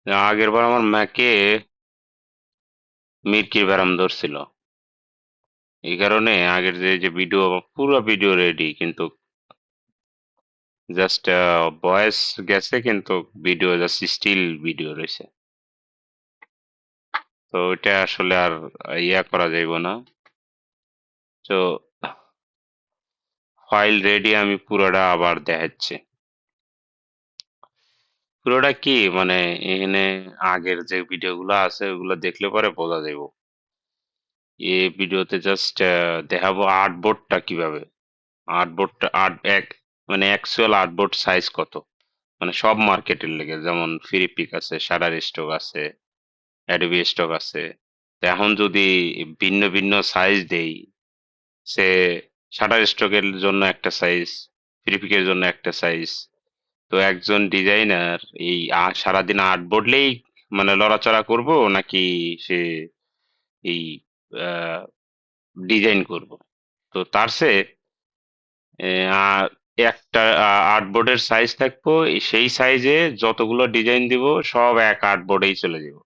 আগের বার আমার ম্যাকে মিরকির ব্যারাম ধরছিল। এই কারণে আগের যে ভিডিও, পুরো ভিডিও রেডি, কিন্তু জাস্ট ভয়েস গেছে, কিন্তু ভিডিও জাস্ট স্টিল ভিডিও রয়েছে। তো ওইটা আসলে আর ইয়া করা যাইব না। তো ফাইল রেডি, আমি পুরোটা আবার দেখাচ্ছি। পুরোটা কি মানে, এখানে আগের যে ভিডিওগুলো আছে ওগুলো দেখলে পরে বোঝা যাইব। এই ভিডিওতে জাস্ট দেখাবো আর্টবোর্ডটা কিভাবে। আর্টবোর্ডটা আর্ট এক, মানে অ্যাকচুয়াল আর্টবোর্ড সাইজ কত, মানে সব মার্কেটের লেগে, যেমন ফ্রি পিক আছে, শাটার স্টক আছে, অ্যাডোবি স্টক আছে। তো এখন যদি ভিন্ন ভিন্ন সাইজ দেই, সে শাটার স্টকের জন্য একটা সাইজ, ফ্রি পিকের জন্য একটা সাইজ, তো একজন ডিজাইনার এই সারাদিন আর্ট বোর্ডলেই মানে লড়াচড়া করব, নাকি সে এই ডিজাইন করব? তো তার চেয়ে আহ, একটা আর্টবোর্ডের সাইজ থাকবো, সেই সাইজে যতগুলো ডিজাইন দিব সব এক আর্টবোর্ডেই চলে যাব।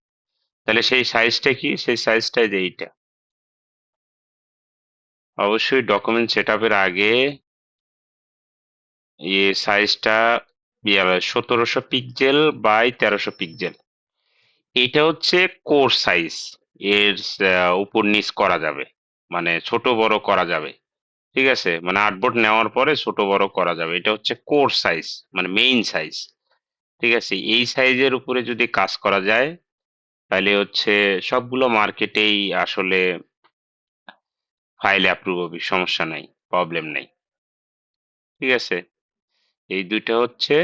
তাহলে সেই সাইজটা কি, সেই সাইজটাই যে এইটা। অবশ্যই ডকুমেন্ট সেটআপের আগে এই সাইজটা 1700 পিক্সেল বাই 1300 পিক্সেল। এটা হচ্ছে কোর সাইজ। এর উপর নিচ করা যাবে, মানে ছোট বড় করা যাবে। ঠিক আছে, মানে আর্টবোর্ড নেওয়ার পরে ছোট বড় করা যাবে, এটা হচ্ছে কোর সাইজ, মানে মেইন সাইজ। ঠিক আছে, এই সাইজের উপরে যদি কাজ করা যায়, তাহলে হচ্ছে সবগুলো মার্কেটেই আসলে ফাইলে অ্যাপ্রুভ হবে, সমস্যা নাই, প্রবলেম নাই। ঠিক আছে, এই দুইটা হচ্ছে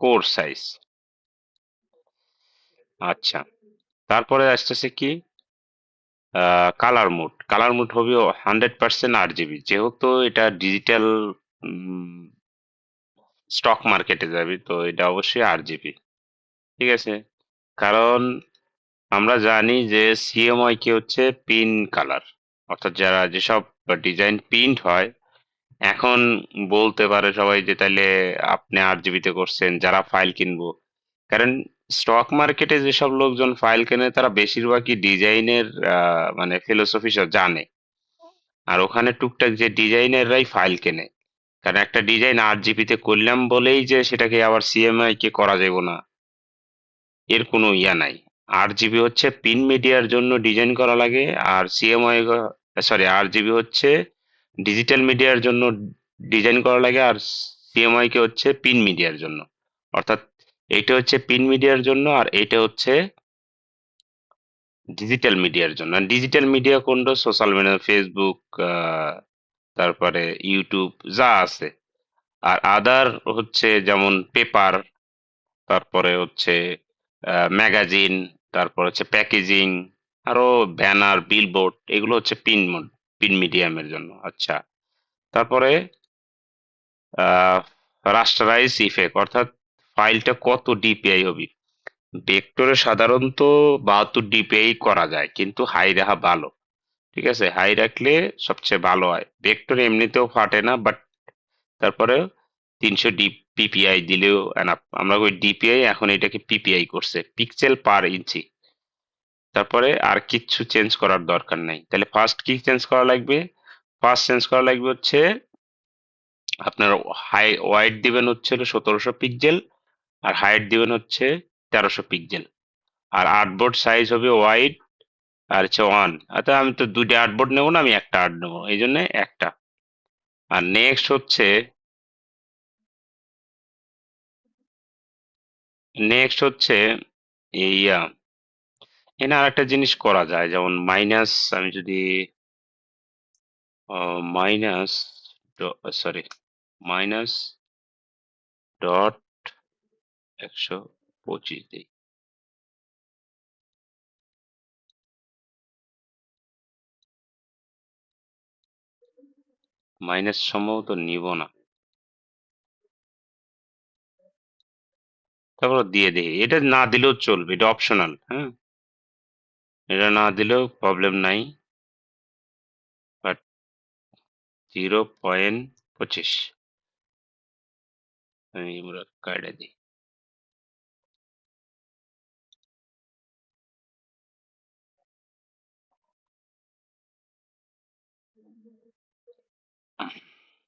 কোর সাইজ। আচ্ছা, তারপরে আসতেছে কি, কালার মোড হবে 100% RGB, যেহেতু এটা ডিজিটাল স্টক মার্কেটে যাবে, তো এটা অবশ্যই RGB। ঠিক আছে, কারণ আমরা জানি যে সিএমওয়াই কি হচ্ছে পিন কালার, অর্থাৎ যারা যেসব ডিজাইন প্রিন্ট হয়, এখন বলতে পারে সবাই যে তাহলে আপনি RGB তে করছেন, যারা ফাইল কিনবো। কারণ স্টক মার্কেটে যেসব লোকজন ফাইল কেনে তারা বেশিরভাগই ডিজাইনের মানে ফিলোসফি সব জানে। আর ওখানে টুকটাক যে ডিজাইনাররাই ফাইল কেনে। কারণ একটা ডিজাইন RGB তে করলাম বলেই যে সেটাকে আবার সিএমআই কে করা যাবে না, এর কোনো ইয়া নাই। RGB হচ্ছে প্রিন্ট মিডিয়ার জন্য ডিজাইন করা লাগে, আর সিএমআই, RGB হচ্ছে ডিজিটাল মিডিয়ার জন্য ডিজাইন করা লাগে, আর সিএমআই কে হচ্ছে প্রিন্ট মিডিয়ার জন্য। অর্থাৎ এইটা হচ্ছে প্রিন্ট মিডিয়ার জন্য, আর এইটা হচ্ছে ডিজিটাল মিডিয়ার জন্য। ডিজিটাল মিডিয়া কোনটা? সোশ্যাল মিডিয়া, ফেসবুক, তারপরে ইউটিউব, যা আছে। আর আদার হচ্ছে যেমন পেপার, তারপরে হচ্ছে ম্যাগাজিন, তারপর হচ্ছে প্যাকেজিং, আরো ব্যানার, বিলবোর্ড, এগুলো হচ্ছে প্রিন্ট মিডিয়ামের জন্য। আচ্ছা, তারপরে রাস্টারাইজ ইফেক্ট, অর্থাৎ ফাইলটা কত ডিপিআই হবে। ভেক্টরে সাধারণত 72 ডিপিআই করা যায়, কিন্তু হাই রাখা ভালো। ঠিক আছে, হাই রাখলে সবচেয়ে ভালো হয়। ভেক্টর এমনিতেও ফাটে না, বাট তারপরে 300 পিপিআই দিলেও এনাফ। আমরা ওই ডিপিআই, এখন এটাকে পিপিআই করছে, পিক্সেল পার ইঞ্চি। তারপরে আর কিচ্ছু চেঞ্জ করার দরকার নাই। তাহলে ফার্স্ট কি চেঞ্জ করা লাগবে? ফার্স্ট চেঞ্জ করা লাগবে হচ্ছে আপনার ওয়াইড দিবেন হচ্ছে 1700 পিক্সেল, আর হাইট দিবেন হচ্ছে 1300 পিক্সেল। আর আর্টবোর্ড সাইজ হবে ওয়াইড আর হচ্ছে 1। অর্থাৎ আমি তো দুইটা আর্টবোর্ড নেবো না, আমি একটা আর্ট নেবো, এই জন্য একটা। আর নেক্সট হচ্ছে এই এখানে আর একটা জিনিস করা যায়, যেমন মাইনাস, আমি যদি মাইনাস, সরি, মাইনাস ডট 125 দিই। মাইনাস সম্ভবত নিব না, তারপর দিয়ে দিই। এটা না দিলেও চলবে, এটা অপশনাল, হ্যাঁ। এটা না দিলেও প্রবলেম নাই, বাট 0.25 আমি আমরা কাটে দিই।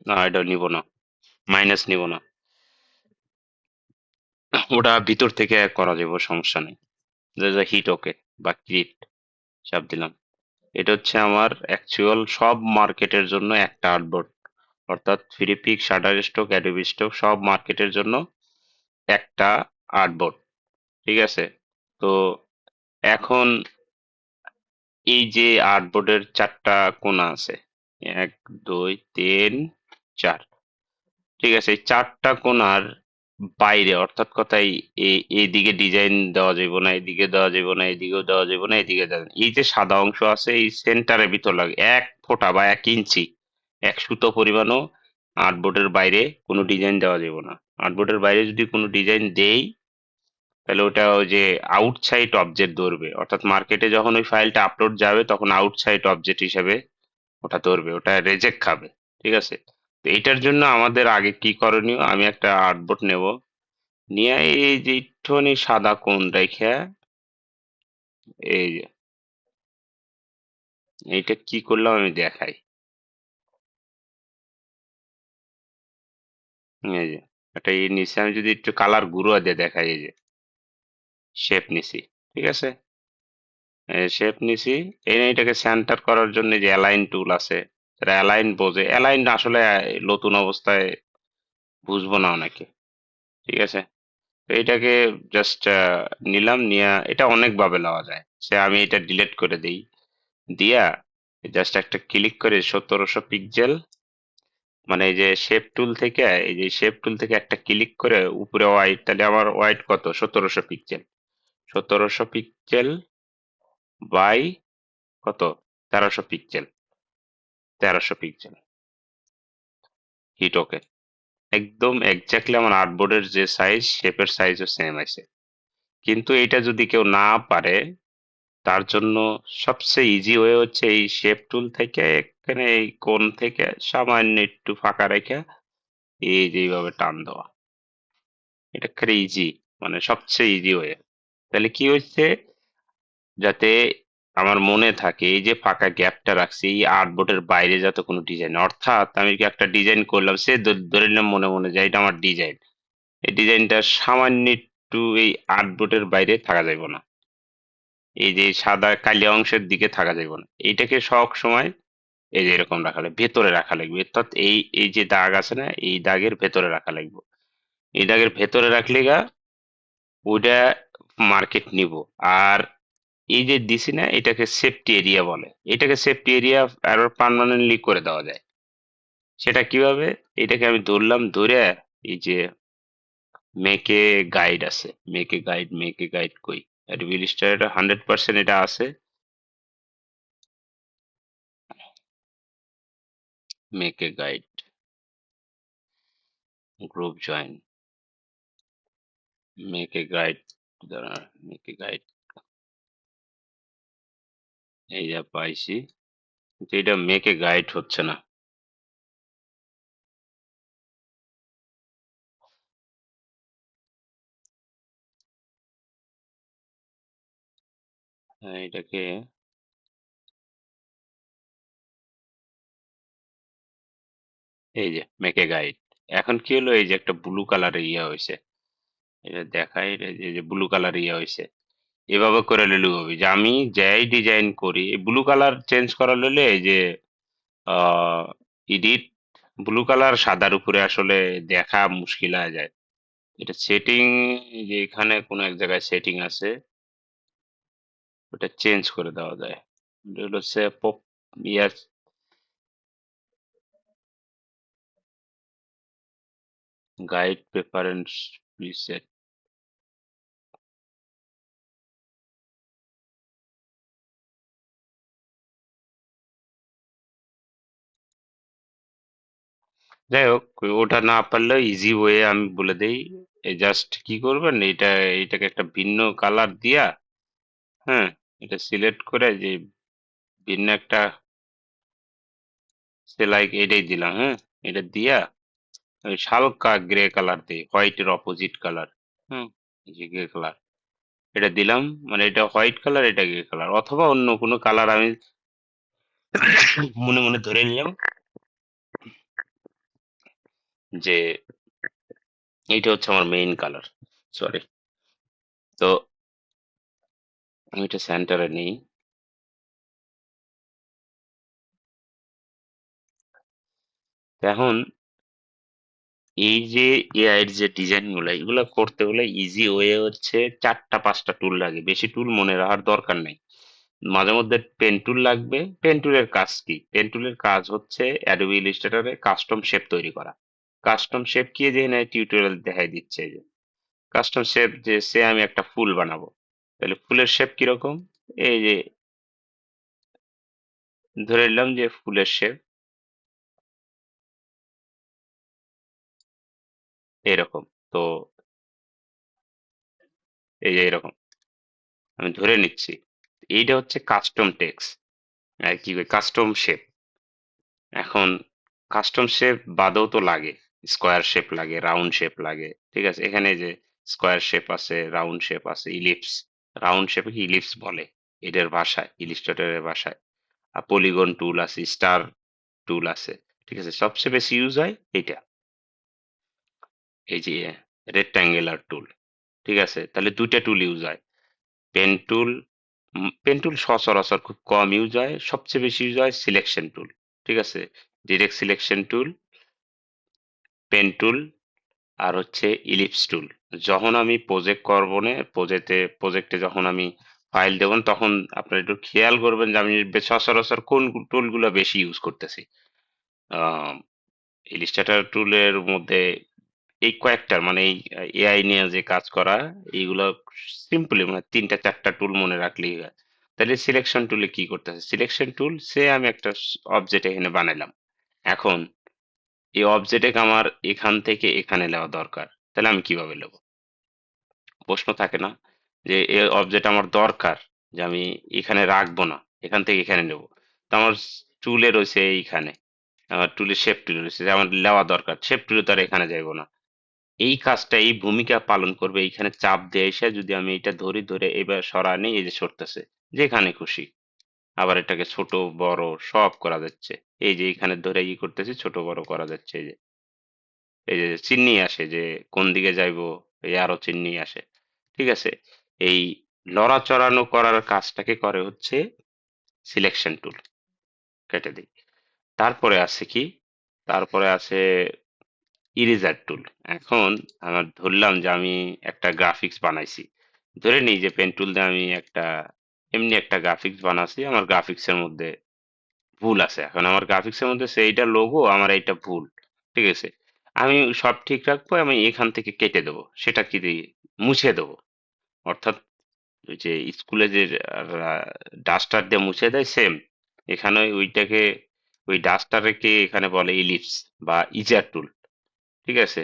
না, এটা নিব না, মাইনাস নিব না। ওটা ভিতর থেকে করা যাবে, সমস্যা নেই। হিট ওকে বা ক্রিট চাপ দিলাম। এটা হচ্ছে আমার অ্যাকচুয়াল সব মার্কেটের জন্য একটা আর্টবোর্ড, অর্থাৎ Freepik, Shutterstock, Adobe Stock সব মার্কেটের জন্য একটা আর্টবোর্ড। ঠিক আছে? তো এখন এই যে আর্টবোর্ডের 4টা কোণা আছে, 1, 2, 3, 4। ঠিক আছে, এই 4টা কোণার বাইরে, অর্থাৎ কথাই এইদিকে ডিজাইন দেওয়া যাবে না, এদিকে দেওয়া যাবে না, এদিকেও দেওয়া যাবে না, এদিকে দেওয়া যাবে না। এই যে সাদা অংশ আছে এই সেন্টারের ভিতর লাগে 1 ফোঁটা বা 1 ইঞ্চি, 1 সুতো পরিমাণও আর্টবোর্ডের বাইরে কোনো ডিজাইন দেওয়া যাবে না। আর্টবোর্ডের বাইরে যদি কোনো ডিজাইন দেই, তাহলে ওটা ওই যে আউটসাইড অবজেক্ট ধরবে, অর্থাৎ মার্কেটে যখন ওই ফাইলটা আপলোড যাবে তখন আউটসাইড অবজেক্ট হিসেবে ওটা ধরবে, ওটা রেজেক্ট খাবে। ঠিক আছে? তো এটার জন্য আমাদের আগে কি করণীয়, আমি একটা আর্টবোর্ড নেব, নিয়ে এই যে একটুখানি সাদা কোণ রেখে, এই যে এইটা কি করলাম আমি দেখাই। এই যে একটা নিচে আমি যদি একটু কালার গুঁড়ো দিয়ে দেখাই, এই যে শেপ নিছি। ঠিক আছে? শেপ নিছি। এটাকে সেন্টার করার জন্য যে অ্যালাইন টুল আছে, সেটা অ্যালাইন বোঝে, অ্যালাইন আসলে নতুন অবস্থায় বুঝবো না অনেকে। ঠিক আছে? তো এটাকে জাস্ট নিলাম, নিয়ে এটা অনেকভাবে নেওয়া যায়, সে আমি এটা ডিলিট করে দিই, দিয়া জাস্ট একটা ক্লিক করে 1700 পিক্সেল, মানে এই যে শেপ টুল থেকে, এই যে শেপ টুল থেকে একটা ক্লিক করে উপরে হোয়াইট, তাহলে আমার হোয়াইট কত, 1700 পিক্সেল। 1700 পিক্সেল বাই কত, 1300 পিক্সেল, 1300 পিক্সেল, হিট ওকে। একদম এক্স্যাক্টলি আমার আর্টবোর্ডের যে সাইজ, শেপের সাইজও সেম আছে। কিন্তু এটা যদি কেউ না পারে, তার জন্য সবচেয়ে ইজি ওয়ে হচ্ছে এই শেপ টুল থেকে এখানে এই কোণ থেকে সামান্য একটু ফাঁকা রেখে এই যে এইভাবে টান দেওয়া। এটা একেবারে ইজি, মানে সবচেয়ে ইজি ওয়ে। তাহলে কি হচ্ছে, যাতে আমার মনে থাকে এই যে ফাঁকা গ্যাপটা রাখছি এই আর্টবোর্ডের বাইরে যাতে কোনো ডিজাইন, অর্থাৎ আমি কি একটা ডিজাইন করলাম, সে ধরে নিলাম মনে মনে যে এটা আমার ডিজাইন, এই ডিজাইনটা সামান্য একটু এই আর্টবোর্ডের বাইরে থাকা যাবে না, এই যে সাদা কালি অংশের দিকে থাকা যাবে না, এইটাকে সব সময় এই যে এরকম রাখা লাগবে, ভেতরে রাখা লাগবে, অর্থাৎ এই এই যে দাগ আছে না, এই দাগের ভেতরে রাখা লাগবে। এই দাগের ভেতরে রাখলে গা ওইটা মার্কেট নিব। আর এই যে দিছি না, এটাকে সেফটি এরিয়া বলে, এটাকে সেফটি এরিয়া আরো পার্মানেন্টলি করে দেওয়া যায়। সেটা কিভাবে, এটাকে আমি ধরলাম, ধরে এই যে মেকে গাইড আছে, মেকে গাইড, মেকে গাইড কই, অ্যাডোবি ইলাস্ট্রেটর 100% এটা আছে, মেকে গাইড, গ্রুপ জয়েন, মেকে গাইড, দাঁড়া, মেকে গাইড, এই যা পাইছি, কিন্তু এটা মেকে গাইড হচ্ছে না। এটাকে এই যে মেকে গাইড, এখন কি হলো, এই যে একটা ব্লু কালারের ইয়ে হয়েছে, এটা দেখাই, এই যে ব্লু কালার ইয়ে হয়েছে। এভাবে করে নিলে হবে যে আমি যাই ডিজাইন করি, ব্লু কালার চেঞ্জ করা নিলে এই যে এডিট, ব্লু কালার সাদার উপরে আসলে দেখা মুশকিল হয়ে যায়। এটা সেটিং, যে এখানে কোনো এক জায়গায় সেটিং আছে, ওটা চেঞ্জ করে দেওয়া যায়। এটা হলো সে পপ, ইয়াস, গাইড প্রেফারেন্স প্রিসেট। যাই হোক, ওটা না পারলেও ইজি ওয়ে আমি বলে দেই, জাস্ট কি করবেন, এটা এটাকে একটা ভিন্ন কালার দিয়া, হ্যাঁ, এটা সিলেক্ট করে যে ভিন্ন একটা, সে লাইক এটাই দিলাম, হ্যাঁ, এটা দিয়া ওই হালকা গ্রে কালার দিই, হোয়াইটের অপোজিট কালার, হুম, এই যে গ্রে কালার, এটা দিলাম, মানে এটা হোয়াইট কালার, এটা গ্রে কালার, অথবা অন্য কোনো কালার আমি মনে মনে ধরে নিলাম যে এইটা হচ্ছে আমার মেইন কালার। সরি। তো আমি এটা সেন্টারে নেই। তো এখন এই যে এআই এর যে ডিজাইন গুলো এগুলো করতে হলে ইজি ওয়ে হচ্ছে 4টা 5টা টুল লাগে, বেশি টুল মনে রাখার দরকার নেই। মাঝে মধ্যে পেন টুল লাগবে। পেন টুলের কাজ কি? পেন টুলের কাজ হচ্ছে অ্যাডোবি ইলাস্ট্রেটরে কাস্টম শেপ তৈরি করা। কাস্টম শেপ কি, যে টিউটোরিয়াল দেখাই দিচ্ছে এই যে কাস্টম শেপ, যে সে আমি একটা ফুল বানাবো, তাহলে ফুলের শেপ কিরকম? এই যে ধরে নিলাম যে ফুলের শেপ এরকম। তো এই যে এরকম আমি ধরে নিচ্ছি, এইটা হচ্ছে কাস্টম টেক্সট আর কি, কাস্টম শেপ। এখন কাস্টম শেপ বাদেও তো লাগে, স্কোয়ার শেপ লাগে, রাউন্ড শেপ লাগে, ঠিক আছে? এখানে যে স্কোয়ার শেপ আছে, রাউন্ড শেপ আছে, ইলিপস। রাউন্ড শেপে কি ইলিপস বলে এদের ভাষায়, ইলিস্ট্রেটরের ভাষায়। আর পলিগন টুল আছে, স্টার টুল আছে, ঠিক আছে? সবচেয়ে বেশি ইউজ হয় এটা, এই যে রেক্ট্যাঙ্গুলার টুল, ঠিক আছে? তাহলে দুইটা টুল ইউজ হয়। পেন টুল, পেন টুল সচরাচর খুব কম ইউজ হয়, সবচেয়ে বেশি ইউজ হয় সিলেকশন টুল, ঠিক আছে? Direct selection tool, pen tool, আর হচ্ছে ইলিপস টুল। যখন আমি প্রজেক্ট করবো না, প্রজেক্টে যখন আমি ফাইল দেবেন, তখন আপনারা একটু খেয়াল করবেন যে আমি সচরাচর কোন টুলগুলো বেশি ইউজ করতেছি। ইলিস্ট্রেটর টুলের মধ্যে এই কয়েকটার মানে এই এআই নিয়ে যে কাজ করা, এইগুলো সিম্পলি মানে 3টা 4টা টুল মনে রাখলেই হয়। তাহলে সিলেকশন টুলে কি করতেছে? সিলেকশন টুল সে আমি একটা অবজেক্ট এখানে বানাইলাম। এখন এই অবজেক্টে আমার এখান থেকে এখানে নেওয়া দরকার, তাহলে আমি কিভাবে নেব? প্রশ্ন থাকে না যে এই অবজেক্ট আমার দরকার, যে আমি এখানে রাখবো না, এখান থেকে এখানে নেব। তো আমার টুলে রয়েছে এইখানে, আমার টুলে শেপ টুলে রয়েছে, যে আমার নেওয়া দরকার, শেপ টুলে তো আর এখানে যাইবো না। এই কাজটা, এই ভূমিকা পালন করবে এইখানে চাপ দিয়ে এসে, যদি আমি এটা ধরি, ধরে এবার সরানি, এই যে সরতেছে যেখানে খুশি। আবার এটাকে ছোট বড় সব করা যাচ্ছে। এই যে এখানে ধরে ই করতেছি, ছোট বড় করা যাচ্ছে। এই যে চিহ্নি আসে যে কোন দিকে যাইবো, এই আরো চিহ্নি আসে, ঠিক আছে? এই লড়াচড়ানো করার কাজটাকে করে হচ্ছে সিলেকশন টুল। কেটে দিই। তারপরে আছে কি? তারপরে আছে ইরেজার টুল। এখন আমার ধরলাম যে আমি একটা গ্রাফিক্স বানাইছি, ধরে নিই যে পেন টুল দিয়ে আমি একটা এমনি একটা গ্রাফিক্স বানাচ্ছি, আমার গ্রাফিক্সের মধ্যে ভুল আছে। এখন আমার গ্রাফিক্সের মধ্যে সেইটা লোগো, আমার এইটা ভুল, ঠিক আছে? আমি সব ঠিক রাখবো, আমি এখান থেকে কেটে দেবো, সেটা কি দিয়ে মুছে দেবো। অর্থাৎ ওই যে স্কুলে যে ডাস্টার দিয়ে মুছে দেয়, সেম এখানে ওইটাকে, ওই ডাস্টারকে এখানে বলে ইলিপস বা ইজার টুল, ঠিক আছে?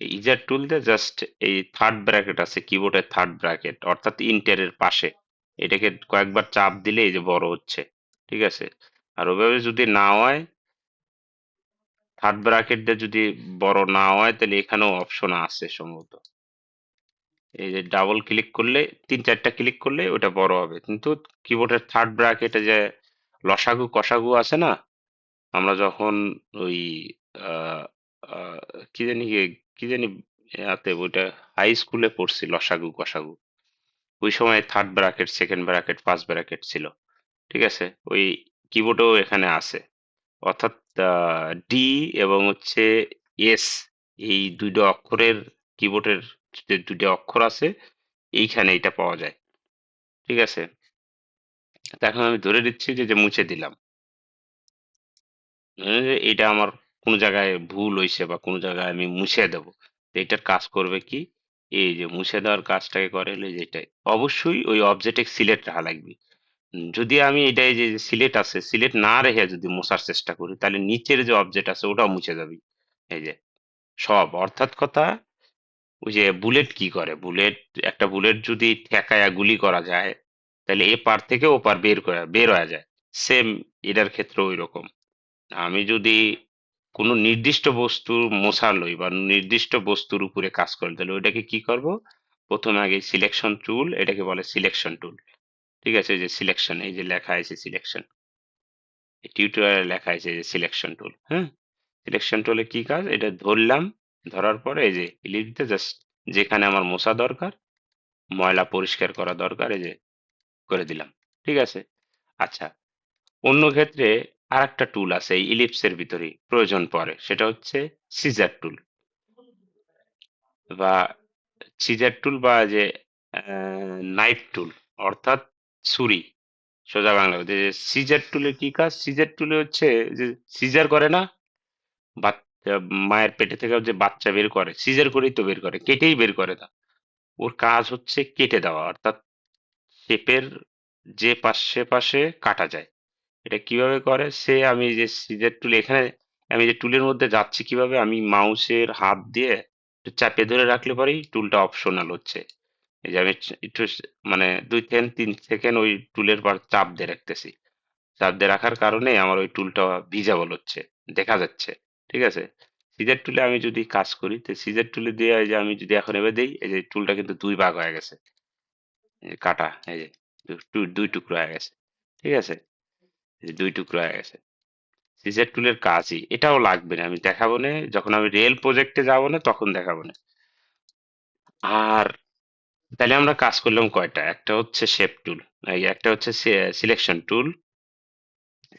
এই ইজার টুল দিয়ে জাস্ট এই থার্ড ব্র্যাকেট আছে কিবোর্ডের, থার্ড ব্র্যাকেট অর্থাৎ ইন্টারের পাশে, এটাকে কয়েকবার চাপ দিলে এই যে বড় হচ্ছে, ঠিক আছে? আর ওইভাবে যদি না হয়, থার্ড ব্র্যাকেট দিয়ে যদি বড় না হয়, তাহলে এখানেও অপশন আছে সম্ভবত। এই যে ডাবল ক্লিক করলে, 3 4টা ক্লিক করলে ওটা বড় হবে, কিন্তু কিবোর্ডের থার্ড ব্র্যাকেটে যে লসাগু কষাগু আছে না, আমরা যখন ওই আহ, আহ, কি জানি কি জানি ইয়াতে ওইটা হাই স্কুলে পড়ছি, লসাগু কষাগু। ওই সময় third bracket, second bracket, first bracket ছিল, ঠিক আছে? ওই কিবোর্ডেও এখানে আছে। অর্থাৎ ডি এবং হচ্ছে এস, এই দুইটা অক্ষরের কিবোর্ডের যে দুইটা অক্ষর আছে, এইখানে এটা পাওয়া যায়, ঠিক আছে? তো এখন আমি ধরে দিচ্ছি যে যে মুছে দিলাম, যে এটা আমার কোনো জায়গায় ভুল হয়েছে বা কোনো জায়গায় আমি মুছে দেবো। তো এটার কাজ করবে কি? এই যে মুছে দেওয়ার কাজটাকে করে হলো যে এটাই। অবশ্যই ওই অবজেক্টে সিলেক্ট রাখা লাগবে। যদি আমি এটাই যে সিলেক্ট আছে, সিলেক্ট না রেখে যদি মোছার চেষ্টা করি, তাহলে নিচের যে অবজেক্ট আছে ওটাও মুছে যাবে। এই যে সব, অর্থাৎ কথা, ওই যে বুলেট কি করে, বুলেট, একটা বুলেট যদি ঠেকায়া গুলি করা যায়, তাহলে এ পার থেকে ও পার বের হয়ে যায়। সেম এটার ক্ষেত্রে ওই রকম। আমি যদি কোনো নির্দিষ্ট বস্তু মোছা লই বা নির্দিষ্ট বস্তুর উপরে কাজ করি, তাহলে ওইটাকে কি করব? প্রথমে আগে সিলেকশন টুল, এটাকে বলে সিলেকশন টুল, ঠিক আছে? এই যে সিলেকশন, এই যে লেখা আছে সিলেকশন, টিউটোরিয়ালে লেখা আছে যে সিলেকশন টুল। হ্যাঁ, সিলেকশন টুলে কি কাজ, এটা ধরলাম, ধরার পরে এই যে ইলিপসে জাস্ট যেখানে আমার মোছা দরকার, ময়লা পরিষ্কার করা দরকার, এই যে করে দিলাম। ঠিক আছে। আচ্ছা, অন্য ক্ষেত্রে আরেকটা টুল আছে এই ইলিপসের ভিতরেই প্রয়োজন পড়ে, সেটা হচ্ছে সিজার টুল বা বা যে নাইফ টুল, অর্থাৎ ছুরি। সোজা বাংলা যে সিজার টুলের কি কাজ, সিজার টুলে হচ্ছে যে সিজার করে না, বাচ্চা মায়ের পেটে থেকে যে বাচ্চা বের করে, সিজার করেই তো বের করে, কেটেই বের করে না। ওর কাজ হচ্ছে কেটে দেওয়া, অর্থাৎ শেপের যে পাশে পাশে কাটা যায়। এটা কিভাবে করে সে, আমি যে সিজার টুল এখানে, আমি যে টুলের মধ্যে যাচ্ছি কিভাবে, আমি মাউসের হাত দিয়ে একটু চাপে ধরে রাখলে পরেই টুলটা অপশনাল হচ্ছে। এই যে আমি একটু মানে 2 থেকে 3 সেকেন্ড ওই টুলের পর চাপ দিয়ে রাখতেছি, চাপ দিয়ে রাখার কারণে আমার ওই টুলটা ভিজিবল হচ্ছে, দেখা যাচ্ছে। ঠিক আছে। সিজার টুলে আমি যদি কাজ করি, তো সিজার টুলে দিয়ে এই যে আমি যদি এখন এবার দিই, এই যে টুলটা কিন্তু 2 ভাগ হয়ে গেছে, এই যে কাটা, এই যে দুই টুকরো হয়ে গেছে। ঠিক আছে, এই যে 2 টুকরো হয়ে গেছে। সিজার টুলের কাজই এটাও লাগবে না, আমি দেখাবো না যখন আমি রিয়েল প্রজেক্টে যাবো না তখন দেখাবো না। আর তাহলে আমরা কাজ করলাম কয়টা, একটা হচ্ছে শেপ টুল, একটা হচ্ছে সিলেকশন টুল।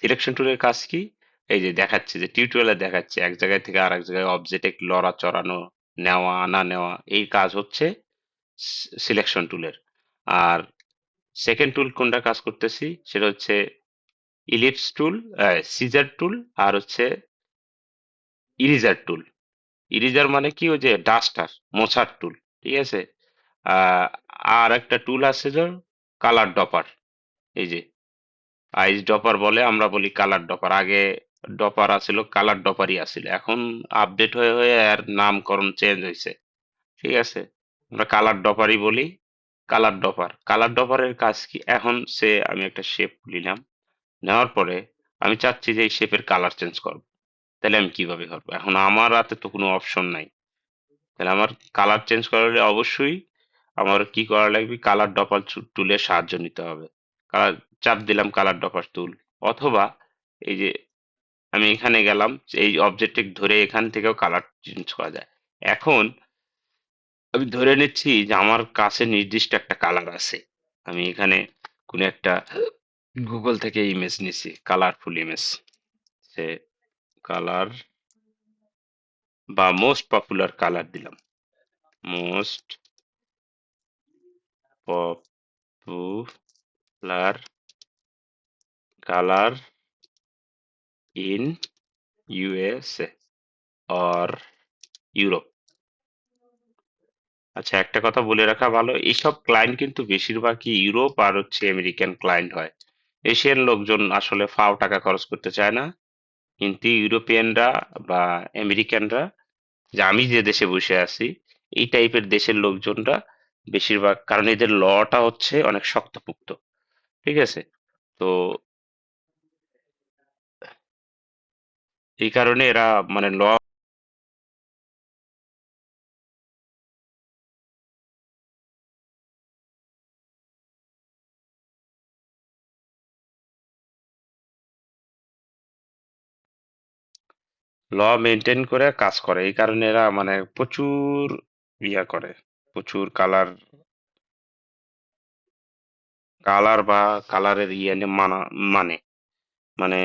সিলেকশন টুলের কাজ কি, এই যে দেখাচ্ছে, যে টিউটোরিয়ালে দেখাচ্ছে এক জায়গায় থেকে আরেক জায়গায় অবজেক্ট লড়া চড়ানো, নেওয়া আনা নেওয়া, এই কাজ হচ্ছে সিলেকশন টুলের। আর সেকেন্ড টুল কোনটা কাজ করতেছি, সেটা হচ্ছে ইলিপস টুল, সিজার টুল, আর হচ্ছে ইরিজার টুল। ইরিজার মানে কি, ওই যে ডাস্টার, মোছার টুল। ঠিক আছে। আহ, আর একটা টুল আছে যে কালার ডপার, এই যে আইস ডপার বলে, আমরা বলি কালার ডপার। আগে ডপার আছিল, কালার ডপারই আছিল, এখন আপডেট হয়ে হয়ে এর নামকরণ চেঞ্জ হয়েছে। ঠিক আছে, আমরা কালার ডপারই বলি। কালার ডপার, কালার ডপারের কাজ কি, এখন সে আমি একটা শেপ নিলাম, নেওয়ার পরে আমি চাচ্ছি যে এই শেপের কালার চেঞ্জ করব, তাহলে আমি কিভাবে করবো, এখন আমার হাতে তো কোনো অপশন নাই। তাহলে আমার কালার চেঞ্জ করলে অবশ্যই আমার কি করা লাগবে, কালার ডপার টুলের সাহায্য নিতে হবে। কালার চাপ দিলাম, কালার ডপার টুল, অথবা এই যে আমি এখানে গেলাম, এই অবজেক্ট ধরে এখান থেকেও কালার চেঞ্জ করা যায়। এখন আমি ধরে নিচ্ছি যে আমার কাছে নির্দিষ্ট একটা কালার আছে, আমি এখানে কোন একটা গুগল থেকে ইমেজ নিছি, কালারফুল ইমেজ, সে কালার বা মোস্ট পপুলার কালার দিলাম, most popular colour in USA or Europe. আচ্ছা, একটা কথা বলে রাখা ভালো, এইসব ক্লায়েন্ট কিন্তু বেশিরভাগই ইউরোপ আর হচ্ছে আমেরিকান ক্লায়েন্ট হয়। এশিয়ান লোকজন আসলে ফাও টাকা খরচ করতে চায় না, কিন্তু ইউরোপিয়ানরা বা আমেরিকানরা, যে আমি যে দেশে বসে আছি, এই টাইপের দেশের লোকজনরা বেশিরভাগ, কারণ এদের লটা হচ্ছে অনেক শক্তপোক্ত। ঠিক আছে। তো এই কারণে এরা মানে ল মেনটেন করে কাজ করে, এই কারণে এরা মানে প্রচুর ইয়া করে, প্রচুর কালার, কালার বা কালারের ইয়ে মানে মানে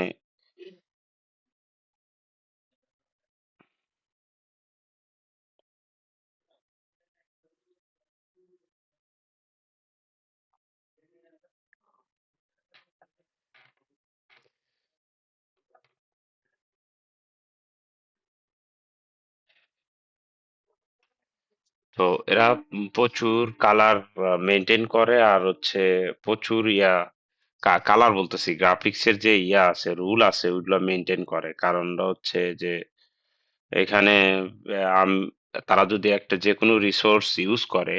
তো এরা প্রচুর কালার মেনটেন করে, আর হচ্ছে প্রচুর ইয়া, কালার বলতেছি, গ্রাফিক্সের যে ইয়া আছে, রুল আছে, ওইগুলো মেনটেন করে। কারণটা হচ্ছে যে এখানে তারা যদি একটা যে কোনো রিসোর্স ইউজ করে